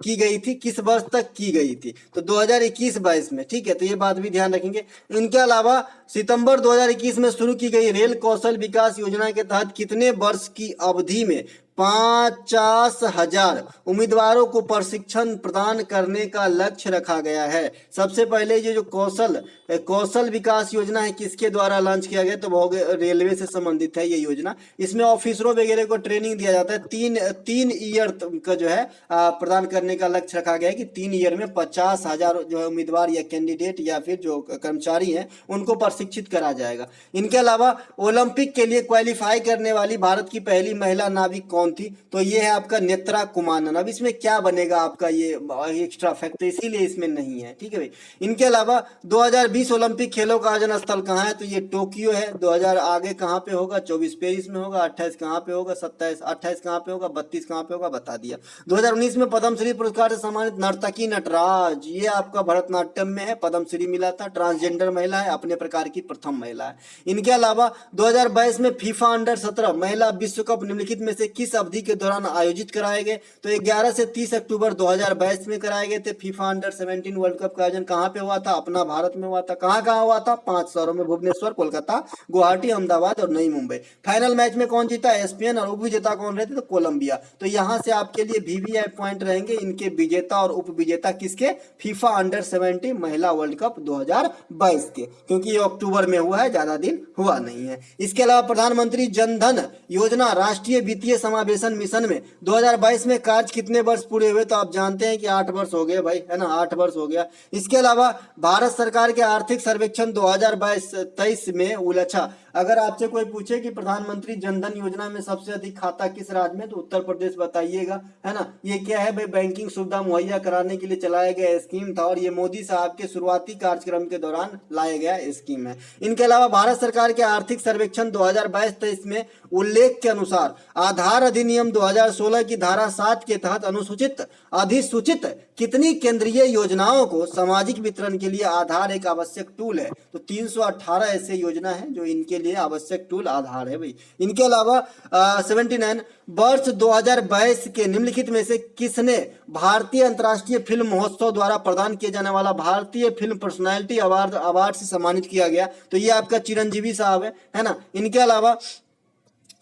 की गई थी? किस वर्ष तक की गई थी? तो 2021-22 में, ठीक है। तो ये बात भी ध्यान रखेंगे। इनके अलावा सितंबर 2021 में शुरू की गई रेल कौशल विकास योजना के तहत कितने वर्ष की अवधि में 50,000 उम्मीदवारों को प्रशिक्षण प्रदान करने का लक्ष्य रखा गया है? सबसे पहले ये जो कौशल विकास योजना है किसके द्वारा लॉन्च किया गया? तो रेलवे से संबंधित है ये योजना। इसमें ऑफिसरों वगैरह को ट्रेनिंग दिया जाता है। तीन ईयर का जो है प्रदान करने का लक्ष्य रखा गया है कि 3 ईयर में 50,000 जो है उम्मीदवार या कैंडिडेट या फिर जो कर्मचारी हैं उनको प्रशिक्षित करा जाएगा। इनके अलावा ओलंपिक के लिए क्वालिफाई करने वाली भारत की पहली महिला नाविक कौन थी? तो ये है आपका नेत्रा कुमानन। अब इसमें क्या बनेगा आपका ये एक्स्ट्रा फैक्ट, तो इसीलिए इसमें नहीं है, ठीक है भाई। इनके अलावा 2020 ओलंपिक खेलों का आयोजन स्थल कहाँ है? तो ये टोक्यो है। 2000 आगे कहाँ पे होगा? 24 पेरिस में होगा। 28 कहाँ पे होगा? 28 कहाँ पे होगा? 32 कहाँ पे होगा? बता दिया। 2019 में पद्मश्री पुरस्कार से सम्मानित नर्तकी नटराज, ये आपका भरतनाट्यम में है, पद्मश्री मिला था। ट्रांसजेंडर महिला है, अपने प्रकार की प्रथम महिला है। इनके अलावा 2022 में फीफा अंडर 17 महिला विश्व कप निम्नलिखित में से किस अवधि के दौरान आयोजित कराए गए? तो 11 से 30 अक्टूबर 2022 में कराए गए थे। फीफा अंडर 17 वर्ल्ड कप का आयोजन कहाँ पे हुआ था? अपना भारत में हुआ था। कहाँ हुआ था? 5 शहरों में, भुवनेश्वर, कोलकाता, गुवाहाटी, अहमदाबाद और नई मुंबई। फाइनल मैच में कौन जीता? स्पेन। और उपविजेता कौन रहे थे? तो कोलंबिया। तो यहाँ से आपके लिए वीवीआई पॉइंट रहेंगे इनके विजेता और उपविजेता किसके? फीफा अंडर 17 महिला वर्ल्ड कप 2022 के, क्योंकि ये अक्टूबर में हुआ है, ज्यादा दिन हुआ नहीं है। इसके अलावा प्रधानमंत्री जन धन योजना राष्ट्रीय वित्तीय समावेशन मिशन में 2022 में कार्य कितने वर्ष पूरे हुए? तो आप जानते हैं कि 8 वर्ष हो गए भाई, है ना, 8 वर्ष हो गया। इसके अलावा भारत सरकार के आर्थिक सर्वेक्षण 2022-23 में उलझा। अगर आपसे कोई पूछे कि प्रधानमंत्री जनधन योजना में सबसे अधिक खाता किस राज्य में, तो उत्तर प्रदेश बताइएगा, है ना। ये क्या है भाई? बैंकिंग सुविधा मुहैया कराने के लिए चलाया गया स्कीम था और ये मोदी साहब के शुरुआती कार्यक्रम के दौरान लाया गया स्कीम है। इनके अलावा भारत सरकार के आर्थिक सर्वेक्षण 2022-23 में उल्लेख के अनुसार आधार अधिनियम 2016 की धारा 7 के तहत अधिसूचित कितनी केंद्रीय योजनाओं को सामाजिक वितरण के लिए आधार एक आवश्यक टूल है? तो 318 ऐसे योजना है जो इनके लिए आवश्यक टूल आधार है भाई। इनके अलावा 79 वर्ष 2022 के निम्नलिखित में से किसने भारतीय अंतर्राष्ट्रीय फिल्म महोत्सव द्वारा प्रदान किए जाने वाला भारतीय फिल्म पर्सनालिटी अवार्ड से सम्मानित किया गया? तो ये आपका चिरंजीवी साहब है ना। इनके अलावा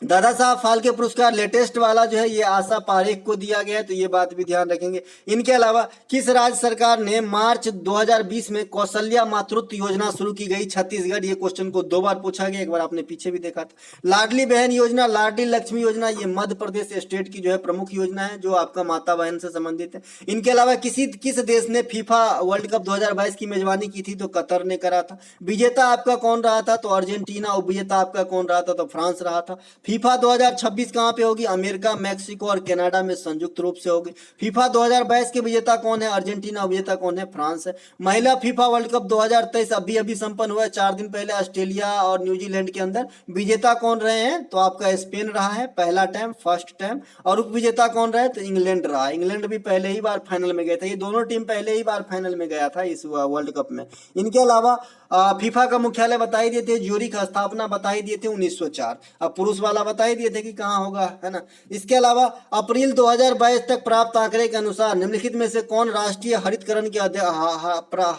दादा साहब फाल्के पुरस्कार लेटेस्ट वाला जो है ये आशा पारेख को दिया गया है, तो ये बात भी ध्यान रखेंगे। इनके अलावा किस राज्य सरकार ने मार्च 2020 में कौशल्या मातृत्व योजना शुरू की गई? छत्तीसगढ़। ये क्वेश्चन को 2 बार पूछा गया, एक बार आपने पीछे भी देखा था। लाडली बहन योजना, लाडली लक्ष्मी योजना, ये मध्य प्रदेश स्टेट की जो है प्रमुख योजना है जो आपका माता बहन से संबंधित है। इनके अलावा किस देश ने फीफा वर्ल्ड कप 2022 की मेजबानी की थी? तो कतर ने करा था। विजेता आपका कौन रहा था? तो अर्जेंटीना। उपविजेता आपका कौन रहा था? तो फ्रांस रहा था। फीफा 2026 कहां पे होगी? अमेरिका, मैक्सिको और कनाडा में संयुक्त रूप से होगी। फीफा 2022 के विजेता कौन है? अर्जेंटीना। विजेता कौन है? फ्रांस है। महिला फीफा वर्ल्ड कप 2023 अभी संपन्न हुआ है 4 दिन पहले ऑस्ट्रेलिया और न्यूजीलैंड के अंदर। विजेता कौन रहे हैं? तो आपका स्पेन रहा है पहला टाइम, फर्स्ट टाइम। और उप विजेता कौन रहे? तो इंग्लैंड रहा। इंग्लैंड भी पहले ही बार फाइनल में गया था। ये दोनों टीम पहले ही बार फाइनल में गया था इस वर्ल्ड कप में। इनके अलावा फीफा का मुख्यालय बता ही दिए थे, ज्यूरिख। स्थापना बता ही दिए थे 1904। अब पुरुष वाला बता ही दिए थे कि कहाँ होगा, है ना। इसके अलावा अप्रैल 2022 तक प्राप्त आंकड़े के अनुसार निम्नलिखित में से कौन राष्ट्रीय हरितकरण के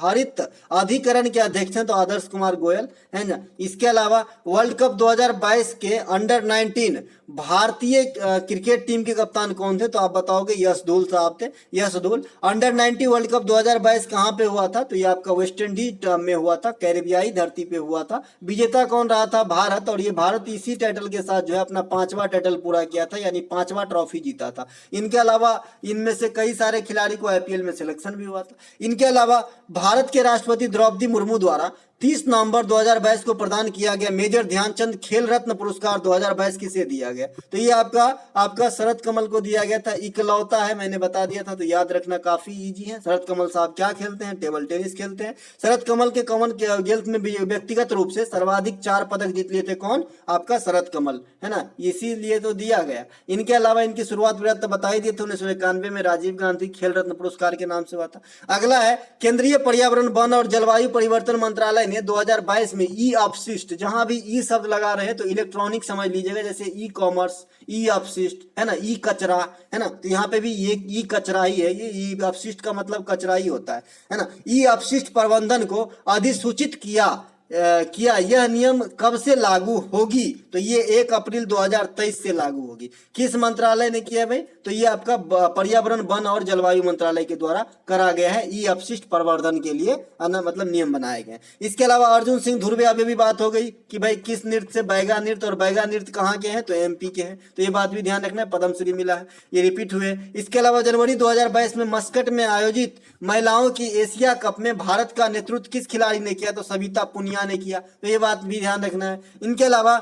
हरित अधिकरण के अध्यक्ष हैं? तो आदर्श कुमार गोयल, है ना। इसके अलावा वर्ल्ड कप 2022 के अंडर 19 भारतीय क्रिकेट टीम के कप्तान कौन थे? तो आप बताओगे यशदुल साहब थे, यशदुल। अंडर 19 वर्ल्ड कप 2022 कहां पे हुआ था? तो ये आपका वेस्ट इंडीज में हुआ था, कैरेबियाई धरती पे हुआ था। विजेता कौन रहा था? भारत। और ये भारत इसी टाइटल के साथ जो है अपना 5वां टाइटल पूरा किया था, यानी 5वां ट्रॉफी जीता था। इनके अलावा इनमें से कई सारे खिलाड़ी को आईपीएल में सिलेक्शन भी हुआ था। इनके अलावा भारत के राष्ट्रपति द्रौपदी मुर्मू द्वारा 30 नवंबर 2022 को प्रदान किया गया मेजर ध्यानचंद खेल रत्न पुरस्कार 2022 किसे दिया गया? तो ये आपका शरद कमल को दिया गया था। इकलौता है, मैंने बता दिया था, तो याद रखना काफी इजी है। शरद कमल साहब क्या खेलते हैं? टेबल टेनिस खेलते हैं। शरद कमल के कॉमनवेल्थ में व्यक्तिगत रूप से सर्वाधिक 4 पदक जीत लिए थे कौन? आपका शरद कमल, है ना। इसीलिए तो दिया गया। इनके अलावा इनकी शुरुआत तो बता ही दिए थे, 1991 में राजीव गांधी खेल रत्न पुरस्कार के नाम से हुआ था। अगला है केंद्रीय पर्यावरण, वन और जलवायु परिवर्तन मंत्रालय ने 2022 में ई अपशिष्ट, जहां भी ई शब्द लगा रहे हैं तो इलेक्ट्रॉनिक समझ लीजिएगा, जैसे ई कॉमर्स, ई अपशिष्ट, है ना, ई कचरा, है ना। तो यहाँ पे भी ये ई कचरा ही है, ये ई अपशिष्ट का मतलब कचरा ही होता है ना। ई अपशिष्ट प्रबंधन को अधिसूचित किया यह नियम कब से लागू होगी? तो ये 1 अप्रैल 2023 से लागू होगी। किस मंत्रालय ने किया भाई? तो ये आपका पर्यावरण, वन और जलवायु मंत्रालय के द्वारा करा गया है। ई अपशिष्ट प्रवर्धन के लिए मतलब नियम बनाए गए। इसके अलावा अर्जुन सिंह धुर्वे, अभी भी बात हो गई कि भाई किस नृत्य से? बैगा नृत्य। और बैगा नृत्य कहाँ के हैं? तो एमपी के हैं। तो ये बात भी ध्यान रखना है, पद्मश्री मिला है, ये रिपीट हुए। इसके अलावा जनवरी 2022 में मस्कट में आयोजित महिलाओं की एशिया कप में भारत का नेतृत्व किस खिलाड़ी ने किया? तो सविता पुनिया ने किया। तो ये बात भी ध्यान रखना है। इनके अलावा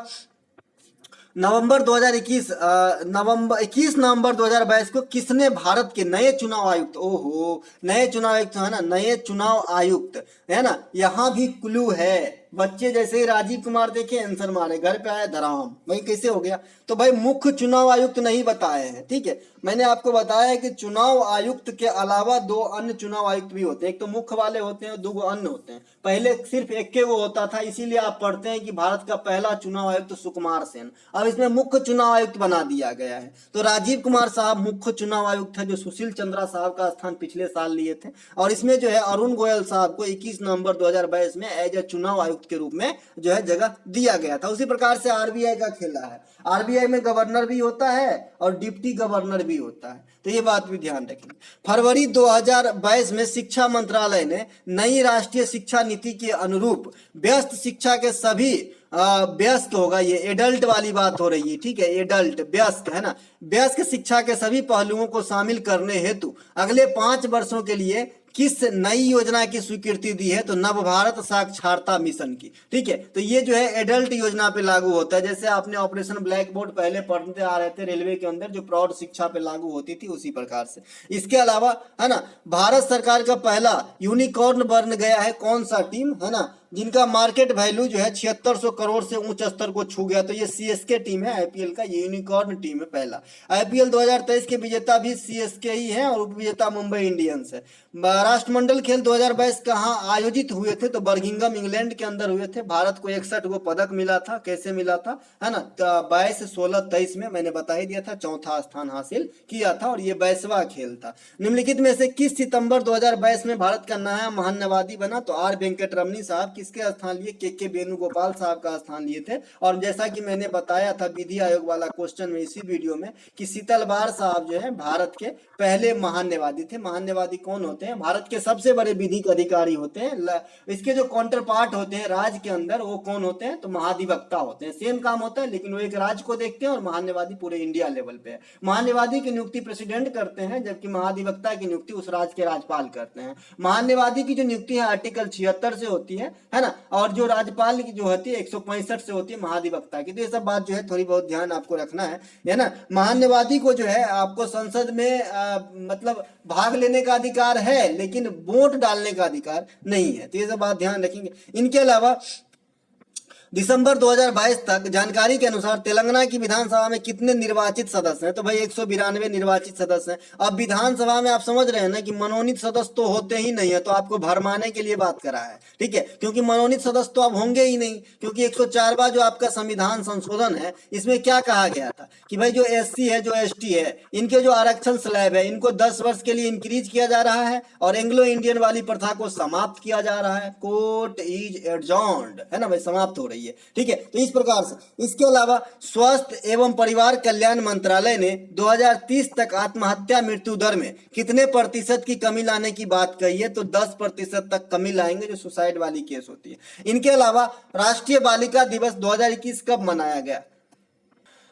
नवंबर 2021 21 नवंबर 2022 को किसने भारत के नए चुनाव आयुक्त, ओहो नए चुनाव आयुक्त है ना, नए चुनाव आयुक्त, है ना। यहां भी क्लू है, बच्चे जैसे ही राजीव कुमार देखे आंसर मारे, घर पे आए धराम, भाई कैसे हो गया? तो भाई मुख्य चुनाव आयुक्त नहीं बताए हैं, ठीक है। मैंने आपको बताया है कि चुनाव आयुक्त के अलावा 2 अन्य चुनाव आयुक्त भी होते हैं। एक तो मुख्य वाले होते हैं और 2 अन्य होते हैं। पहले सिर्फ एक के वो होता था, इसीलिए आप पढ़ते हैं कि भारत का पहला चुनाव आयुक्त सुकुमार सेन। अब इसमें मुख्य चुनाव आयुक्त बना दिया गया है। तो राजीव कुमार साहब मुख्य चुनाव आयुक्त है, जो सुशील चंद्रा साहब का स्थान पिछले साल लिए थे। और इसमें जो है अरुण गोयल साहब को 21 नवंबर 2022 में एज ए चुनाव आयुक्त के रूप में जो है जगह दिया गया था। उसी प्रकार से आरबीआई का खेला है। आरबीआई में गवर्नर भी होता है और डिप्टी गवर्नर भी होता है, तो ये बात भी ध्यान रखें। फरवरी 2022 में शिक्षा मंत्रालय ने नई राष्ट्रीय शिक्षा नीति के अनुरूप व्यस्त शिक्षा के सभी व्यस्क होगा, ये एडल्ट वाली बात हो रही है, ठीक है, एडल्ट व्यस्क, है ना। व्यस्क शिक्षा के सभी पहलुओं को शामिल करने हेतु अगले 5 वर्षों के लिए किस नई योजना की स्वीकृति दी है? तो नव भारत साक्षरता मिशन की, ठीक है। तो ये जो है एडल्ट योजना पे लागू होता है। जैसे आपने ऑपरेशन ब्लैक बोर्ड पहले पढ़ते आ रहे थे रेलवे के अंदर, जो प्रौढ़ शिक्षा पे लागू होती थी, उसी प्रकार से। इसके अलावा, है ना, भारत सरकार का पहला यूनिकॉर्न बन गया है कौन सा टीम, है ना, जिनका मार्केट वैल्यू जो है 7600 करोड़ से उच्च स्तर को छू गया। तो ये सीएसके टीम है, आईपीएल का ये यूनिकॉर्न टीम है पहला। आईपीएल 2023 के विजेता भी सीएसके ही है और उपविजेता मुंबई इंडियंस है। राष्ट्रमंडल खेल 2022 कहाँ आयोजित हुए थे? तो बर्मिंघम इंग्लैंड के अंदर हुए थे। भारत को 61 गो पदक मिला था। कैसे मिला था, है ना? 22, 16, 23 में मैंने बता ही दिया था, 4था स्थान हासिल किया था और ये 22वां खेल था। निम्नलिखित में से किस सितंबर 2022 में भारत का नया महान्यवादी बना? तो आर वेंकट रमनी साहब किसके स्थान लिए? के वेणुगोपाल साहब का स्थान लिए थे। और जैसा कि मैंने बताया था विधि आयोग वाला क्वेश्चन में इसी वीडियो में कि शीतलवार साहब जो है भारत के पहले महान्यवादी थे। महान्यवादी कौन होते हैं? भारत के सबसे बड़े विधिक अधिकारी होते हैं। इसके जो काउंटर पार्ट होते हैं राज्य के अंदर वो कौन होते हैं? तो महाधिवक्ता होते हैं। सेम काम होता है लेकिन वो एक राज्य को देखते हैं और महान्यवादी पूरे इंडिया लेवल पे है। महान्यवादी की नियुक्ति प्रेसिडेंट करते हैं जबकि महाधिवक्ता की नियुक्ति उस राज्य के राज्यपाल करते हैं। महान्यवादी की जो नियुक्ति है आर्टिकल 76 से होती है ना, और जो राज्यपाल की जो होती है 165 से होती है महाधिवक्ता की। तो ये सब बात जो है थोड़ी बहुत ध्यान आपको रखना है ना। महान्यवादी को जो है आपको संसद में मतलब भाग लेने का अधिकार है लेकिन वोट डालने का अधिकार नहीं है। तो ये सब बात ध्यान रखेंगे। इनके अलावा दिसंबर 2022 तक जानकारी के अनुसार तेलंगाना की विधानसभा में कितने निर्वाचित सदस्य हैं? तो भाई 192 निर्वाचित सदस्य हैं। अब विधानसभा में आप समझ रहे हैं ना कि मनोनीत सदस्य तो होते ही नहीं है, तो आपको भरमाने के लिए बात करा है, ठीक है, क्योंकि मनोनीत सदस्य तो अब होंगे ही नहीं, क्योंकि 104वां जो आपका संविधान संशोधन है इसमें क्या कहा गया था कि भाई जो SC है जो ST है इनके जो आरक्षण स्लैब है इनको 10 वर्ष के लिए इंक्रीज किया जा रहा है और एंग्लो इंडियन वाली प्रथा को समाप्त किया जा रहा है। कोर्ट इज एडजॉर्न्ड, है ना भाई, समाप्त हो रही है, ठीक है। तो इस प्रकार से इसके अलावा स्वास्थ्य एवं परिवार कल्याण मंत्रालय ने 2030 तक आत्महत्या मृत्यु दर में कितने प्रतिशत की कमी लाने की बात कही है? तो 10% तक कमी लाएंगे जो सुसाइड वाली केस होती है। इनके अलावा राष्ट्रीय बालिका दिवस 2021 कब मनाया गया?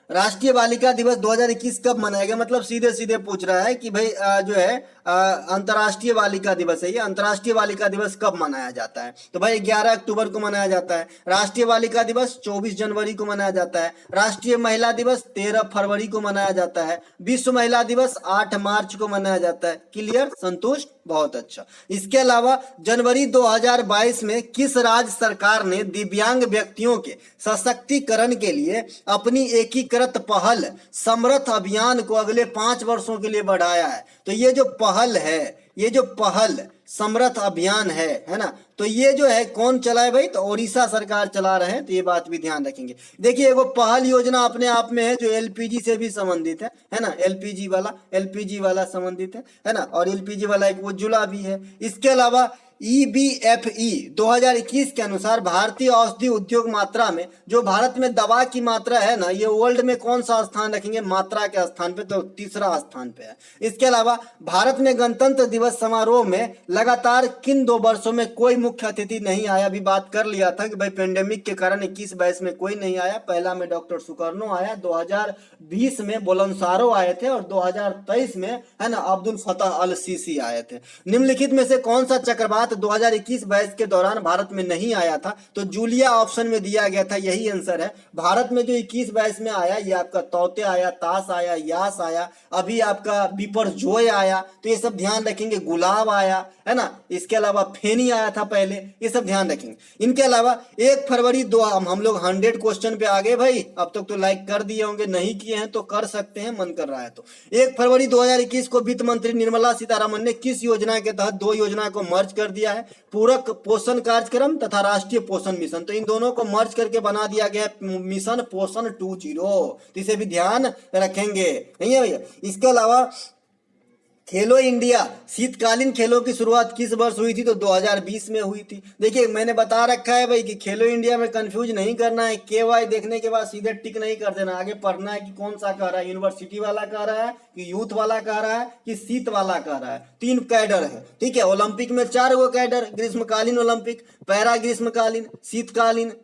राष्ट्रीय बालिका दिवस 2021 कब मनाया गया? मतलब सीधे सीधे पूछ रहा है कि भाई जो है अंतर्राष्ट्रीय बालिका दिवस है, ये अंतर्राष्ट्रीय बालिका दिवस कब मनाया जाता है? तो भाई 11 अक्टूबर को मनाया जाता है। राष्ट्रीय बालिका दिवस 24 जनवरी को मनाया जाता है। राष्ट्रीय महिला दिवस 13 फरवरी को मनाया जाता है। विश्व महिला दिवस 8 मार्च को मनाया जाता है। क्लियर? संतुष्ट? बहुत अच्छा। इसके अलावा जनवरी 2022 में किस राज्य सरकार ने दिव्यांग व्यक्तियों के सशक्तिकरण के लिए अपनी एकीकृत पहल समर्थ अभियान को अगले 5 वर्षों के लिए बढ़ाया है? तो ये जो पहल है, ये जो पहल समर्थ अभियान है ना, तो ये जो है कौन चलाए भाई? तो ओडिशा सरकार चला रहे हैं। तो ये बात भी ध्यान रखेंगे। देखिए वो पहल योजना अपने आप में है जो LPG से भी संबंधित है ना, LPG वाला संबंधित है ना, और LPG वाला एक उज्ज्वला भी है। इसके अलावा EBFE 2021 के अनुसार भारतीय औषधि उद्योग मात्रा में जो भारत में दवा की मात्रा है ना, ये वर्ल्ड में कौन सा स्थान रखेंगे? मात्रा के स्थान पे, तो तीसरा स्थान पे है। इसके अलावा भारत में गणतंत्र दिवस समारोह में लगातार किन 2 वर्षों में कोई मुख्य अतिथि नहीं आया? अभी बात कर लिया था कि भाई पेंडेमिक के कारण 21-22 में कोई नहीं आया। पहला में डॉक्टर सुकर्णो आया, 2020 में बोलनसारो आए थे और 2023 में है ना अब्दुल फतह अल सीसी आए थे। निम्नलिखित में से कौन सा चक्रवात 2021-22 के दौरान भारत में नहीं आया था? तो जूलिया ऑप्शन में दिया गया था, यही आंसर है। भारत में जो 21-22 में आया ये आपका तौते आया, ताश आया, यास आया, अभी आपका बिपरजॉय आया, तो ये सब ध्यान रखेंगे। गुलाब आया, है ना, इसके अलावा फेनी आया था पहले, ये सब ध्यान रखेंगे। इनके अलावा 1 फरवरी हम लोग 100 क्वेश्चन पे आ गए भाई। अब तक तो लाइक कर दिए होंगे, नहीं किए हैं तो कर सकते हैं, मन कर रहा है तो। 1 फरवरी 2021 को वित्त मंत्री निर्मला सीतारमण ने किस योजना के तहत 2 योजना को मर्ज कर दिया है? पूरक पोषण कार्यक्रम तथा राष्ट्रीय पोषण मिशन। तो इन दोनों को मर्ज करके बना दिया गया मिशन पोषण 20। तो इसे भी ध्यान रखेंगे, नहीं है भैया। इसके अलावा खेलो इंडिया शीतकालीन खेलों की शुरुआत किस वर्ष हुई थी? तो 2020 में हुई थी। देखिए मैंने बता रखा है भाई कि खेलो इंडिया में कंफ्यूज नहीं करना है। KY देखने के बाद सीधे टिक नहीं कर देना, आगे पढ़ना है कि कौन सा कह रहा है, यूनिवर्सिटी वाला कह रहा है कि यूथ वाला कह रहा है कि शीत वाला कह रहा है। 3 कैडर है, ठीक है। ओलंपिक में 4 गो कैडर, ग्रीष्मकालीन ओलंपिक, पैरा ग्रीष्मकालीन,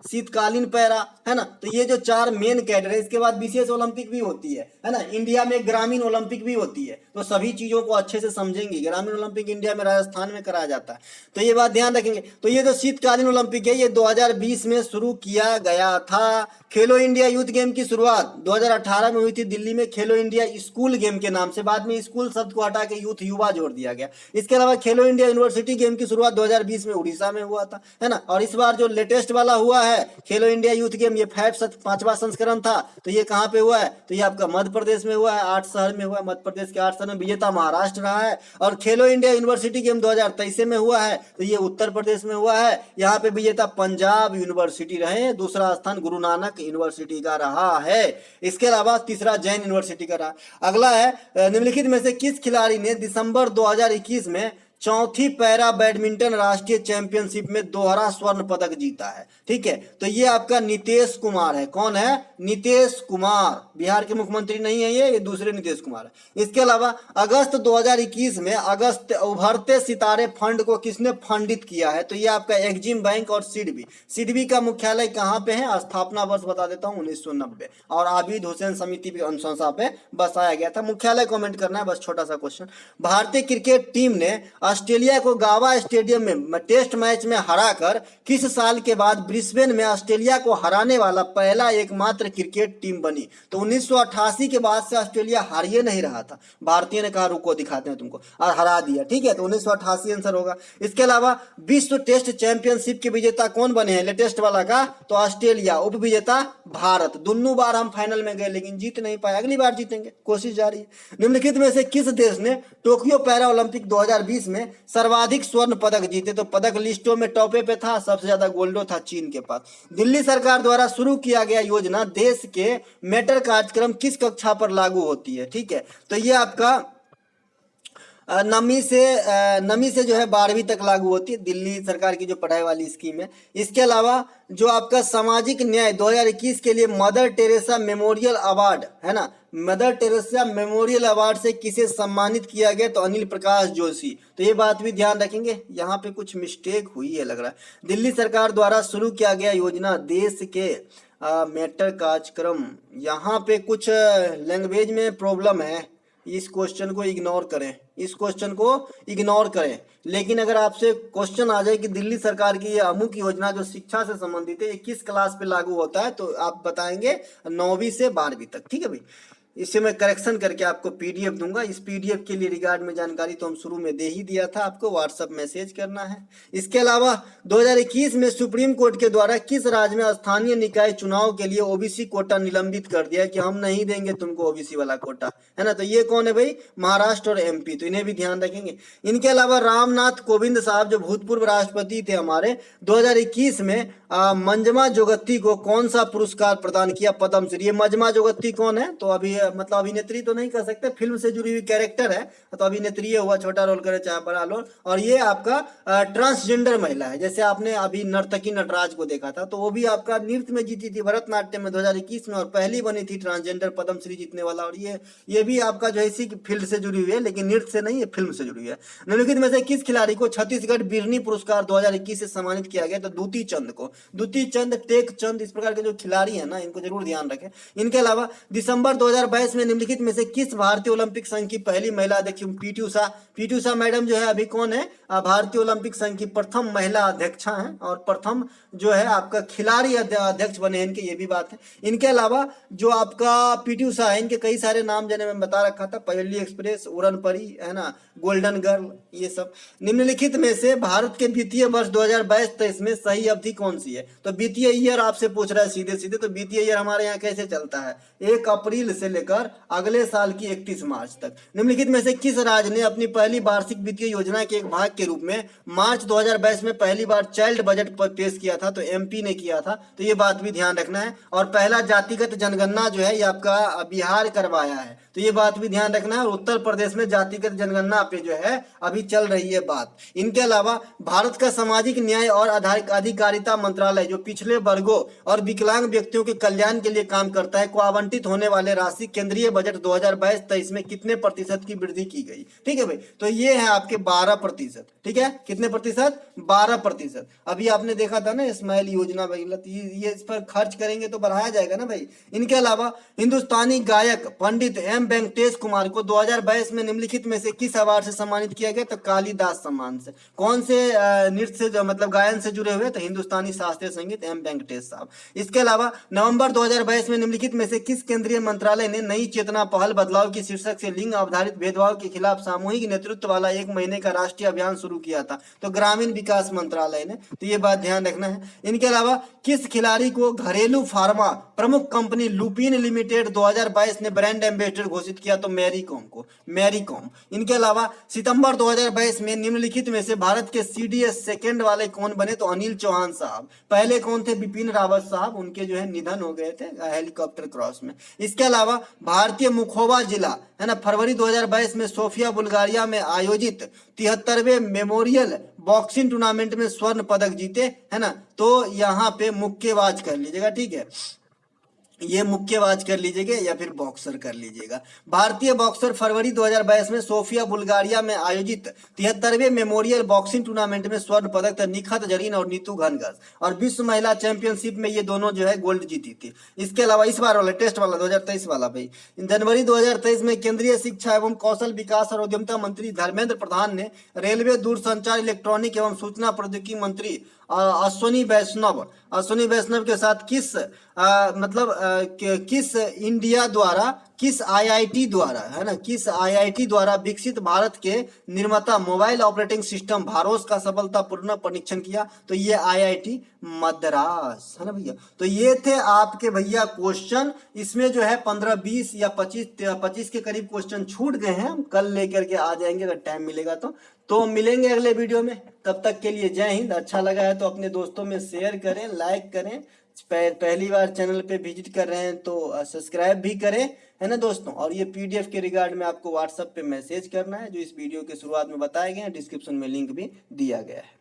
शीतकालीन पैरा, है ना। तो ये जो 4 मेन कैडर है, इसके बाद विशेष ओलंपिक भी होती है ना। इंडिया में ग्रामीण ओलंपिक भी होती है। तो सभी चीजों को अच्छे से समझेंगे। ग्रामीण ओलंपिक इंडिया में राजस्थान में कराया जाता है, तो ये बात ध्यान रखेंगे। तो ये जो शीतकालीन ओलंपिक है ये 2020 में शुरू किया गया था। खेलो इंडिया यूथ गेम की शुरुआत 2018 में हुई थी दिल्ली में, खेलो इंडिया स्कूल गेम के नाम से। बाद में स्कूल शब्द को हटा के यूथ युवा जोड़ दिया गया। इसके अलावा खेलो इंडिया यूनिवर्सिटी गेम की शुरुआत 2020 में उड़ीसा में हुआ था, है ना। और इस बार जो लेटेस्ट वाला हुआ है खेलो इंडिया यूथ गेम, ये 5वां संस्करण था। तो ये कहाँ पे हुआ है? तो ये आपका मध्य प्रदेश में हुआ है, 8 शहर में हुआ है। मध्य प्रदेश के 8 शहर में विजेता महाराष्ट्र रहा है। और खेलो इंडिया यूनिवर्सिटी गेम 2023 में हुआ है, तो ये उत्तर प्रदेश में हुआ है। यहाँ पे विजेता पंजाब यूनिवर्सिटी रहे, दूसरा स्थान गुरु नानक यूनिवर्सिटी का रहा है। इसके अलावा तीसरा जैन यूनिवर्सिटी का रहा। अगला है निम्नलिखित में से किस खिलाड़ी ने दिसंबर 2021 में चौथी पैरा बैडमिंटन राष्ट्रीय चैंपियनशिप में दोहरा स्वर्ण पदक जीता है। ठीक है, तो ये आपका नीतीश कुमार है। कौन है? नीतीश कुमार। बिहार के मुख्यमंत्री नहीं है ये दूसरे नीतीश कुमार है। इसके अलावा अगस्त 2021 में अगस्त उभरते सितारे फंड को किसने फंडित किया है? तो ये आपका एग्जिम बैंक और सिडबी। सिडबी का मुख्यालय कहाँ पे है? स्थापना वर्ष बता देता हूँ 1990, और आबिद हुसैन समिति की अनुशंसा पे बसाया गया था। मुख्यालय कमेंट करना है बस, छोटा सा क्वेश्चन। भारतीय क्रिकेट टीम ने ऑस्ट्रेलिया को गावा स्टेडियम में टेस्ट मैच में हराकर किस साल के बाद ब्रिस्बेन में ऑस्ट्रेलिया को हराने वाला पहला एकमात्र क्रिकेट टीम बनी? तो 1988 के बाद से ऑस्ट्रेलिया हारिए नहीं रहा था। भारतीय ने कहा रुको दिखाते हैं तुमको, और हरा दिया। ठीक है, तो 1988 आंसर होगा। इसके अलावा विश्व टेस्ट चैंपियनशिप के विजेता कौन बने हैं लेटेस्ट वाला का? तो ऑस्ट्रेलिया। उप विजेता भारत। दोनों बार हम फाइनल में गए लेकिन जीत नहीं पाए, अगली बार जीतेंगे, कोशिश जारी है। निम्नलिखित में से किस देश ने टोक्यो पैरा ओलंपिक 2020 में सर्वाधिक स्वर्ण पदक जीते? तो पदक लिस्टों में टॉपे पे था, सबसे ज्यादा गोल्डो था चीन के पास। दिल्ली सरकार द्वारा शुरू किया गया योजना देश के मेटर कार्यक्रम किस कक्षा पर लागू होती है? ठीक है, तो ये आपका नमी से जो है 12वीं तक लागू होती है, दिल्ली सरकार की जो पढ़ाई वाली स्कीम है। इसके अलावा जो आपका सामाजिक न्याय 2021 के लिए मदर टेरेसा मेमोरियल अवार्ड है ना, मदर टेरेसा मेमोरियल अवार्ड से किसे सम्मानित किया गया? तो अनिल प्रकाश जोशी। तो ये बात भी ध्यान रखेंगे, यहाँ पे कुछ मिस्टेक हुई है लग रहा है। दिल्ली सरकार द्वारा शुरू किया गया योजना देश के मेटर कार्यक्रम, यहाँ पे कुछ लैंग्वेज में प्रॉब्लम है, इस क्वेश्चन को इग्नोर करें, इस क्वेश्चन को इग्नोर करें। लेकिन अगर आपसे क्वेश्चन आ जाए कि दिल्ली सरकार की ये अमुक योजना जो शिक्षा से संबंधित है ये किस क्लास पे लागू होता है, तो आप बताएंगे 9वीं से 12वीं तक। ठीक है भाई, इससे मैं करेक्शन करके आपको पीडीएफ दूंगा। इस पीडीएफ के लिए रिगार्ड में जानकारी तो हम शुरू में दे ही दिया था, आपको व्हाट्सएप मैसेज करना है। इसके अलावा 2021 में सुप्रीम कोर्ट के द्वारा किस राज्य में स्थानीय निकाय चुनाव के लिए ओबीसी कोटा निलंबित कर दिया कि हम नहीं देंगे तुमको ओबीसी वाला कोटा, है ना? तो ये कौन है भाई? महाराष्ट्र और एमपी, तो इन्हें भी ध्यान रखेंगे। इनके अलावा रामनाथ कोविंद साहब जो भूतपूर्व राष्ट्रपति थे हमारे, 2021 में मंजमा जोगत्ती को कौन सा पुरस्कार प्रदान किया? पद्मश्री। ये मंजमा जोगत्ती कौन है? तो अभी मतलब अभिनेत्री तो नहीं कह सकते, फिल्म से जुड़ी हुई कैरेक्टर है, तो अभिनेत्री हुआ, छोटा रोल करे चाहे बड़ा रोल। और ये आपका ट्रांसजेंडर महिला है, जैसे आपने अभी नर्तकी नटराज को देखा था, तो वो भी आपका नृत्य में जीती थी भरतनाट्यम में 2021 में, और पहली बनी थी ट्रांसजेंडर पद्मश्री जीतने वाला। और ये भी आपका जो है इसी फील्ड से जुड़ी हुई है, लेकिन नृत्य से नहीं, ये फिल्म से जुड़ी हुई है। निम्नलिखित में से किस खिलाड़ी को छत्तीसगढ़ बिरनी पुरस्कार 2021 से सम्मानित किया गया? तो दूती चंद को। दूती चंद, टेक चंद, इस प्रकार के जो खिलाड़ी है ना, इनको जरूर ध्यान रखें। इनके अलावा दिसंबर 2022 में निम्नलिखित में से किस भारतीय ओलंपिक संघ की पहली महिला अध्यक्ष? PT Usha. PT Usha madam जो है अभी कौन है? भारतीय ओलंपिक संघ की प्रथम महिला अध्यक्षा हैं, और प्रथम जो है आपका खिलाड़ी अध्यक्ष बने हैं इनके, ये भी बात है। इनके अलावा जो आपका पीटी उषा है, इनके कई सारे नाम जने मैं बता रखा था, पयली एक्सप्रेस, उड़न परी, है ना, गोल्डन गर्ल, ये सब। निम्नलिखित में से भारत के वित्तीय वर्ष 2022-23 में सही अवधि कौन सी है? तो वित्तीय ईयर आपसे पूछ रहा है सीधे सीधे, तो वित्तीय ईयर हमारे यहाँ कैसे चलता है? 1 अप्रैल से लेकर अगले साल की 31 मार्च तक। निम्नलिखित में से किस राज्य ने अपनी पहली वार्षिक वित्तीय योजना के एक भाग के रूप में मार्च 2022 में पहली बार चाइल्ड बजट पेश किया था? तो एमपी ने किया था, तो ये बात भी ध्यान रखना है। और पहला जातिगत जनगणना जो है ये आपका बिहार करवाया है, तो ये बात भी ध्यान रखना है। और उत्तर प्रदेश में जातिगत जनगणना पे जो है अभी चल रही है बात। इनके अलावा भारत का सामाजिक न्याय और अधिकारिता मंत्रालय जो पिछले वर्गों और विकलांग व्यक्तियों के कल्याण के लिए काम करता है, को आवंटित होने वाले राशि केंद्रीय बजट 2022-23 में कितने प्रतिशत की वृद्धि की गई? ठीक है भाई, तो ये है आपके 12%। ठीक है, कितने प्रतिशत? 12%। अभी आपने देखा था ना स्माइल योजना वगैरह, ये इस पर खर्च करेंगे तो बढ़ाया जाएगा ना भाई। इनके अलावा हिंदुस्तानी गायक पंडित एम वेंकटेश कुमार को 2022 में निम्नलिखित में से किस अवार्ड से सम्मानित किया गया? तो कालिदास सम्मान से। कौन से नृत्य से मतलब गायन से जुड़े हुए? तो हिंदुस्तानी शास्त्रीय संगीत, एम वेंकटेश साहब। इसके अलावा नवंबर 2022 में निम्नलिखित में से किस केंद्रीय मंत्रालय ने नई चेतना पहल बदलाव की शीर्षक से लिंग आधारित भेदभाव के खिलाफ सामूहिक नेतृत्व वाला 1 महीने का राष्ट्रीय अभियान शुरू किया था? तो ग्रामीण विकास मंत्रालय ने, तो ये बात ध्यान रखना है। इनके अलावा किस खिलाड़ी को घरेलू फार्मा प्रमुख कंपनी लुपिन लिमिटेड 2022 ने ब्रांड एम्बेसडर घोषित किया? तो मैरी कॉम को, मैरी कॉम। इनके अलावा सितंबर 2022 में निम्नलिखित में से भारत के सीडीएस सेकंड वाले कौन बने? तो अनिल चौहान साहब। पहले कौन थे? बिपिन रावत साहब, उनके जो है निधन हो गए थे हेलीकॉप्टर क्रॉस में। इसके अलावा भारतीय मुखोबा जिला है ना, फरवरी 2022 में सोफिया बुल्गारिया में आयोजित 73वें मेमोरियल बॉक्सिंग टूर्नामेंट में स्वर्ण पदक जीते है ना। तो यहाँ पे मुक्केबाज कर लीजिएगा, ठीक है, ये मुक्केबाज कर लीजिएगा या फिर बॉक्सर कर लीजिएगा। भारतीय बॉक्सर फरवरी 2022 में सोफिया बुल्गारिया में आयोजित 73वें मेमोरियल बॉक्सिंग टूर्नामेंट में स्वर्ण पदक था निखत जरीन और नीतू घनघस, और विश्व महिला चैंपियनशिप में ये दोनों जो है गोल्ड जीती थी। इसके अलावा इस बार वाला टेस्ट वाला 2023 वाला भाई, जनवरी 2023 में केंद्रीय शिक्षा एवं कौशल विकास और उद्यमिता मंत्री धर्मेंद्र प्रधान ने रेलवे, दूरसंचार, इलेक्ट्रॉनिक एवं सूचना प्रौद्योगिकी मंत्री अश्विनी वैष्णव के साथ किस इंडिया द्वारा, किस आईआईटी द्वारा है ना, किस आईआईटी द्वारा विकसित भारत के निर्माता मोबाइल ऑपरेटिंग सिस्टम भारोस का सफलतापूर्ण परीक्षण किया। तो ये आईआईटी मद्रास है ना भैया। तो ये थे आपके भैया क्वेश्चन। इसमें जो है 15, 20 या 25 के करीब क्वेश्चन छूट गए हैं, हम कल लेकर के आ जाएंगे अगर टाइम मिलेगा तो मिलेंगे अगले वीडियो में। तब तक के लिए जय हिंद। अच्छा लगा है तो अपने दोस्तों में शेयर करें, लाइक करें, पहली बार चैनल पे विजिट कर रहे हैं तो सब्सक्राइब भी करें है ना दोस्तों। और ये पीडीएफ के रिगार्ड में आपको व्हाट्सएप पे मैसेज करना है, जो इस वीडियो के शुरुआत में बताए गए हैं, डिस्क्रिप्शन में लिंक भी दिया गया है।